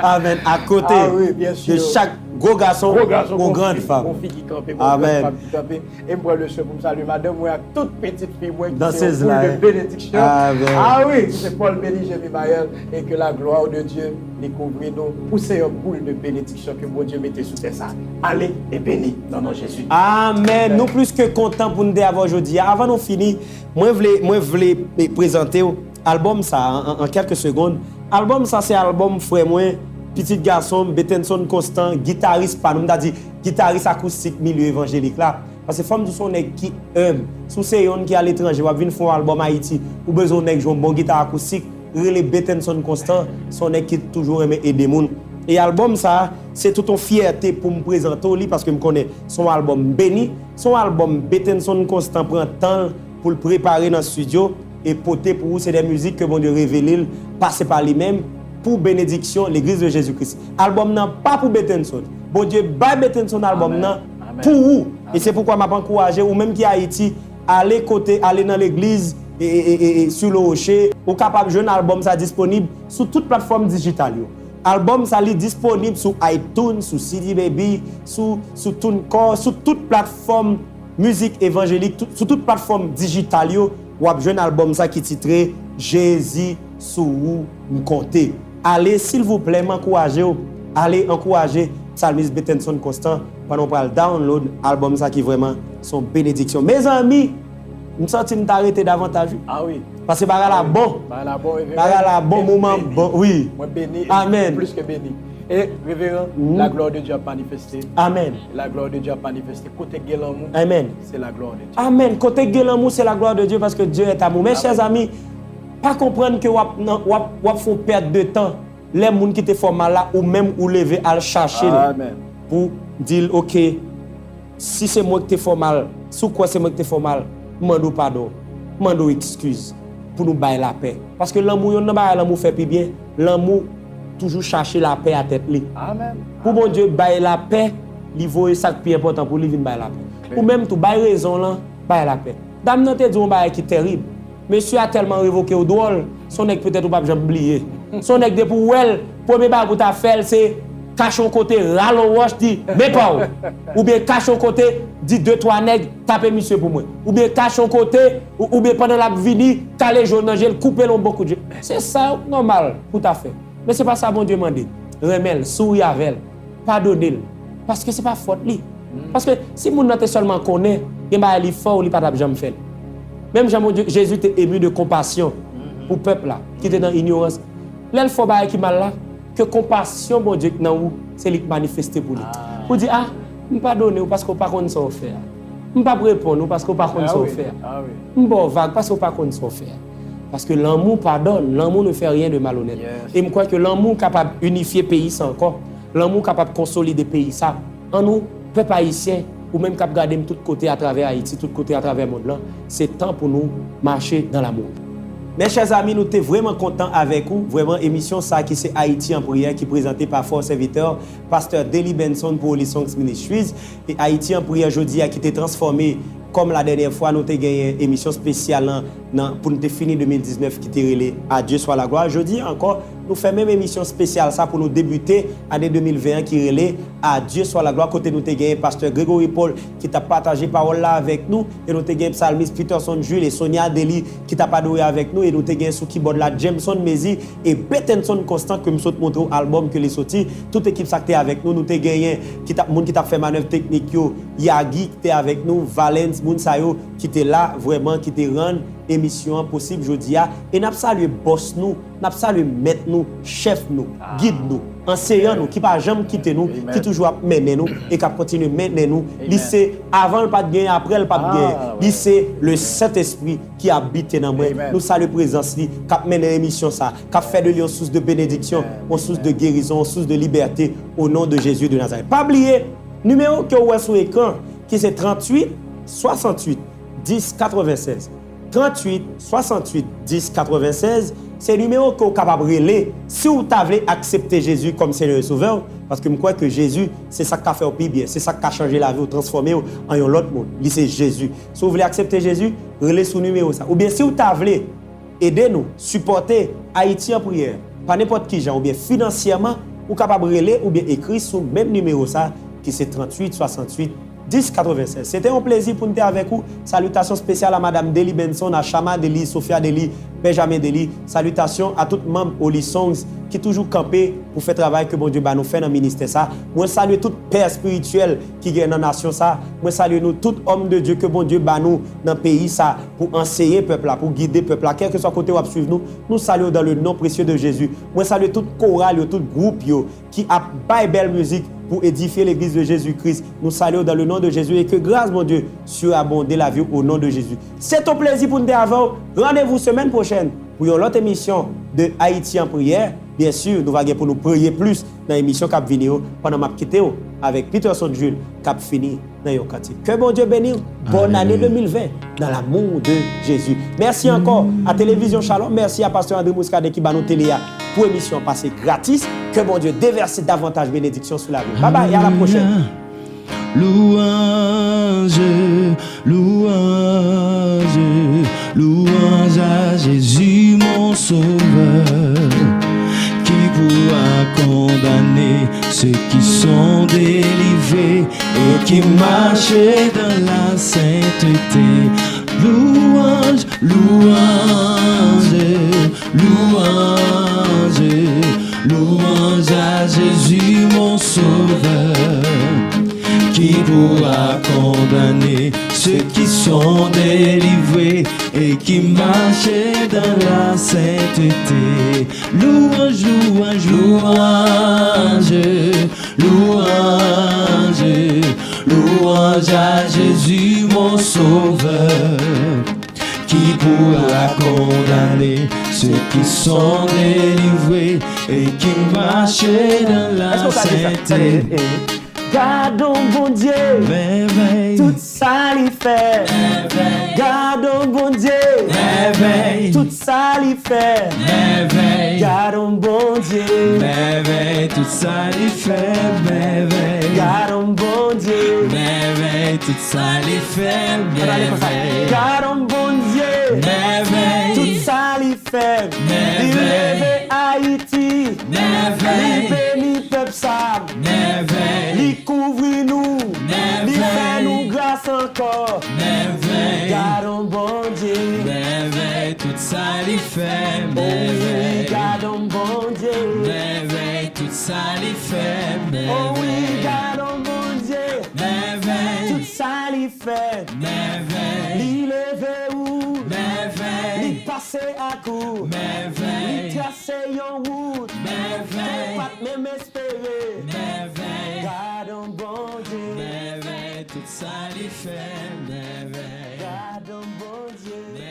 Amen. À côté Ah oui, bien sûr. de chaque gros garçon, Mon grande femme. Mon fille qui campe, mon Amen. grande femme qui campe. Et moi, le soin pour me saluer, madame, moi, toute petite fille, moi, qui Dans c'est ces un là, boule hein. de bénédiction. Amen. Ah oui, c'est Paul Béni, Jérémie Maël, et que la gloire de Dieu découvre nous. Pour c'est un boule de bénédiction que mon Dieu mettait sous tes ça. Allez et bénis dans nom de Jésus. Amen. Nous plus que contents pour nous avoir aujourd'hui. Avant de finir, moi je voulais présenter l'album ça en quelques secondes. L'album ça c'est album frère moi, petit garçon, Betenson Constant, guitariste pas nous dit guitariste acoustique milieu évangélique là. Parce que femme du son qui aime, sous c'est yon qui à l'étranger, va venir faire un album Haïti, ou besoin de jouer un bon guitare acoustique, les Betenson Constant, son qui toujours aimé aider moun. Et l'album ça, c'est toute une fierté pour me présenter au lit parce que je connais son album béni, son album Betenson Constant prend temps pour le préparer dans le studio et porter pour vous c'est des musiques que bon Dieu révèle passer par lui-même pour bénédiction l'église de Jésus-Christ. Album non pas pour Betenson. Bon Dieu ba Betenson album non pour vous. Et c'est pourquoi m'a encouragé ou même qui à Haïti aller dans l'église et sur le rocher ou capable de jouer un album ça disponible sur toute plateforme digitale. Album ça est disponible sur iTunes, sur CD Baby, sur TuneCore, sur toute plateforme musique évangélique, sur toute plateforme digitale ou a un album ça qui titré Jésus sous vous me comptez. Allez s'il vous plaît m'encourager, allez encourager Psalmiste Betenson Constant pendant qu'on download album ça qui vraiment son bénédiction. Mes amis, me senti m'arrêter davantage. Ah oui. Parce que la bon. La bon moment bon. Oui. Moi béni. Amen. Plus que béni. Et révérend, la gloire de Dieu a manifesté. Amen. La gloire de Dieu a manifesté. Côté Guélamou, Amen. c'est la gloire de Dieu. Amen. Côté Guélamou, c'est la gloire de Dieu parce que Dieu est amour. Mes chers amis, pas comprendre que vous font perdre de temps les gens qui te font mal là ou même ou lever à le chercher Amen. pour dire OK, si c'est moi qui te font mal, sous quoi c'est moi qui te font mal, mando pardon, mando excuse pour nous bailler la paix. Parce que l'amour, on n'a pas l'amour fait plus bien. L'amour toujours chercher la paix à tête li. Amen. Pour mon Dieu bailler la paix, il vaut ça qui est important pour lui venir bailler la paix. Ou même tout bailler raison là, bailler la paix. Dame nan te dit un bail qui terrible. Monsieur a tellement révoqué au drôle, son nèg peut-être ou pas jamais oublier. Son nèg de pour elle, premier bail pour ta faire c'est cachon côté ralon roche dit mais pas ou bien cachon côté dit 2-3 nèg taper monsieur pour moi ou bien cachon côté ou bien pendant la vini caler jaune dans gel couper long beaucoup de c'est ça normal pour ta faire mais c'est pas ça bon Dieu mandé remel sourire avec pardonner parce que c'est pas faute li parce que si moun nan te seulement connaît il ba li fort li pas jamais faire même Jésus était ému de compassion pour peuple là qui était dans ignorance l'el faut ba qui mal là que compassion bon Dieu dans vous c'est lui qui manifester pour lui pour dire me pardonner parce qu'on pas connait ça faire me pas répondre parce qu'on pas connait ça faire me bon vague parce qu'on pas connait ça faire parce que l'amour pardonne l'amour ne fait rien de malhonnête et me crois que l'amour capable unifier pays ça encore l'amour capable consolider pays ça en nous peuple haïtien ou même cap garder tout côté à travers Haïti tout côté à travers le monde là c'est temps pour nous marcher dans l'amour. Mes chers amis, nous sommes vraiment contents avec vous. Vraiment, émission ça qui c'est Haïti en prière qui est présentée par Force Serviteur, pasteur Deli Benson pour les Songs Ministries. Et Haïti en prière aujourd'hui a été transformé comme la dernière fois, nous avons gagné une émission spéciale pour nous finir 2019 qui était relais à Dieu soit la gloire. Jeudi encore, nous faisons même émission spéciale ça pour nous débuter l'année 2021 qui relais à Dieu soit la gloire. Côté nous avons gagné pasteur Grégory Paul qui t'a partagé parole là avec nous. Et nous avons gagné psalmiste Peterson Jules et Sonia Deli qui t'a adoré avec nous. Et nous avons gagné sous keyboard là Jameson Mezi et Betenson Constant que nous avons montré l'album que les sorti. Toute équipe ça avec nous. Nous avons gagné qui t'a fait manœuvre technique. Yagi qui était avec nous, Valence Mounsayo qui était là, vraiment, qui était rendu émission possible aujourd'hui et n'a salué boss nous, n'a salué maître nous, chef nous, guide nous, enseignant nous qui pas jamais quitter nous, qui toujours mener nous et qui continue mener nous. Lycée avant le pas de gain, après le pas de gain. Lycée le Saint-Esprit qui habite dans moi. Nous saluons présence qui mène l'émission ça, qui fait de lui une source de bénédiction, une source de guérison, une source de liberté au nom de Jésus de Nazareth. Pas oublier numéro que vous voyez sur l'écran qui c'est 38 68 10 96. 38 68 10 96, c'est le numéro que vous êtes capable de relayer si vous voulez accepter Jésus comme Seigneur et Sauveur. Parce que je crois que Jésus, c'est ça qui a fait au plus bien, c'est ça qui a changé la vie, ou transformé en un autre monde. C'est Jésus. Si vous voulez accepter Jésus, relayez sur le numéro ça. Ou bien si vous voulez aider nous, supporter Haïti en prière, pas n'importe qui genre, ou bien financièrement, vous êtes capable de relayer ou bien écrire sur le même numéro ça, qui c'est 38 68 10 96. C'était un plaisir pour nous être avec vous. Salutations spéciales à Madame Deli Benson, à Chama Deli, Sophia Deli, Benjamin Deli. Salutations à tous les membres Holy Songs qui toujours campé pour faire le travail que bon Dieu nous fait dans le ministère ça. Moi salue tout père spirituel qui est dans la nation ça. Moi salue nous tout homme de Dieu que bon Dieu nous dans le pays ça pour enseigner peuple là, pour guider peuple là, quel que soit côté où suivre nous. Nous saluons dans le nom précieux de Jésus. Moi salue tout chorale, tout groupe qui a pas belle musique pour édifier l'église de Jésus-Christ. Nous saluons dans le nom de Jésus et que grâce, mon Dieu, surabonde la vie au nom de Jésus. C'est un plaisir pour nous avoir. Rendez-vous semaine prochaine pour une autre émission de Haïti en prière. Bien sûr, nous allons pour nous prier plus dans l'émission Cap Vineo pendant ma quitte avec Peterson Jules Cap Fini dans le cantique. Que bon Dieu bénisse. Bonne année 2020 dans l'amour de Jésus. Merci encore à Télévision Shalom. Merci à Pasteur André Mouskade qui va nous télé pour émission passée gratis. Que bon Dieu déverse davantage bénédiction sur la vie. Bye bye et à la prochaine. Louange, louange, louange à Jésus mon sauveur, qui pourra condamner ceux qui sont délivrés et qui marchent dans la sainteté. Louange, louange, louange, louange à Jésus mon sauveur, qui pourra condamner ceux qui sont délivrés et qui marchent dans la sainteté. Louange, louange, louange, louange, louange à Jésus mon sauveur, qui pourra condamner ceux qui sont délivrés et qui marchent dans la sainteté. Gardons bon Dieu, Réveille, tout ça l'y fait. Gardons bon Dieu, réveille, tout ça l'y fait. réveille, Gardons bon Dieu, réveille, tout ça l'y fait. Réveille, gardons bon Dieu, réveille, tout ça l'y fait. Réveille, gardons bon Dieu, réveille, tout ça l'y fait. Réveille. Il réveille Haïti, réveille, il bénit peuple ça. réveille, Il couvre nous, il fait Merveille. nous grâce encore. réveille, Gardons bon Dieu, réveille, tout ça l'y fait. oh oui, Réveille, gardons bon Dieu, réveille, tout ça l'y fait. oh oui, Réveille, gardons bon Dieu, réveille, tout ça l'y fait. réveille, L'y lever où, réveille, l'y passer à coup, merveille, l'y tracer yon route, merveille, pas même espérer. merveille, Gardons bon Dieu, merveille, tout ça l'y fait. Merveille, gardons bon Dieu.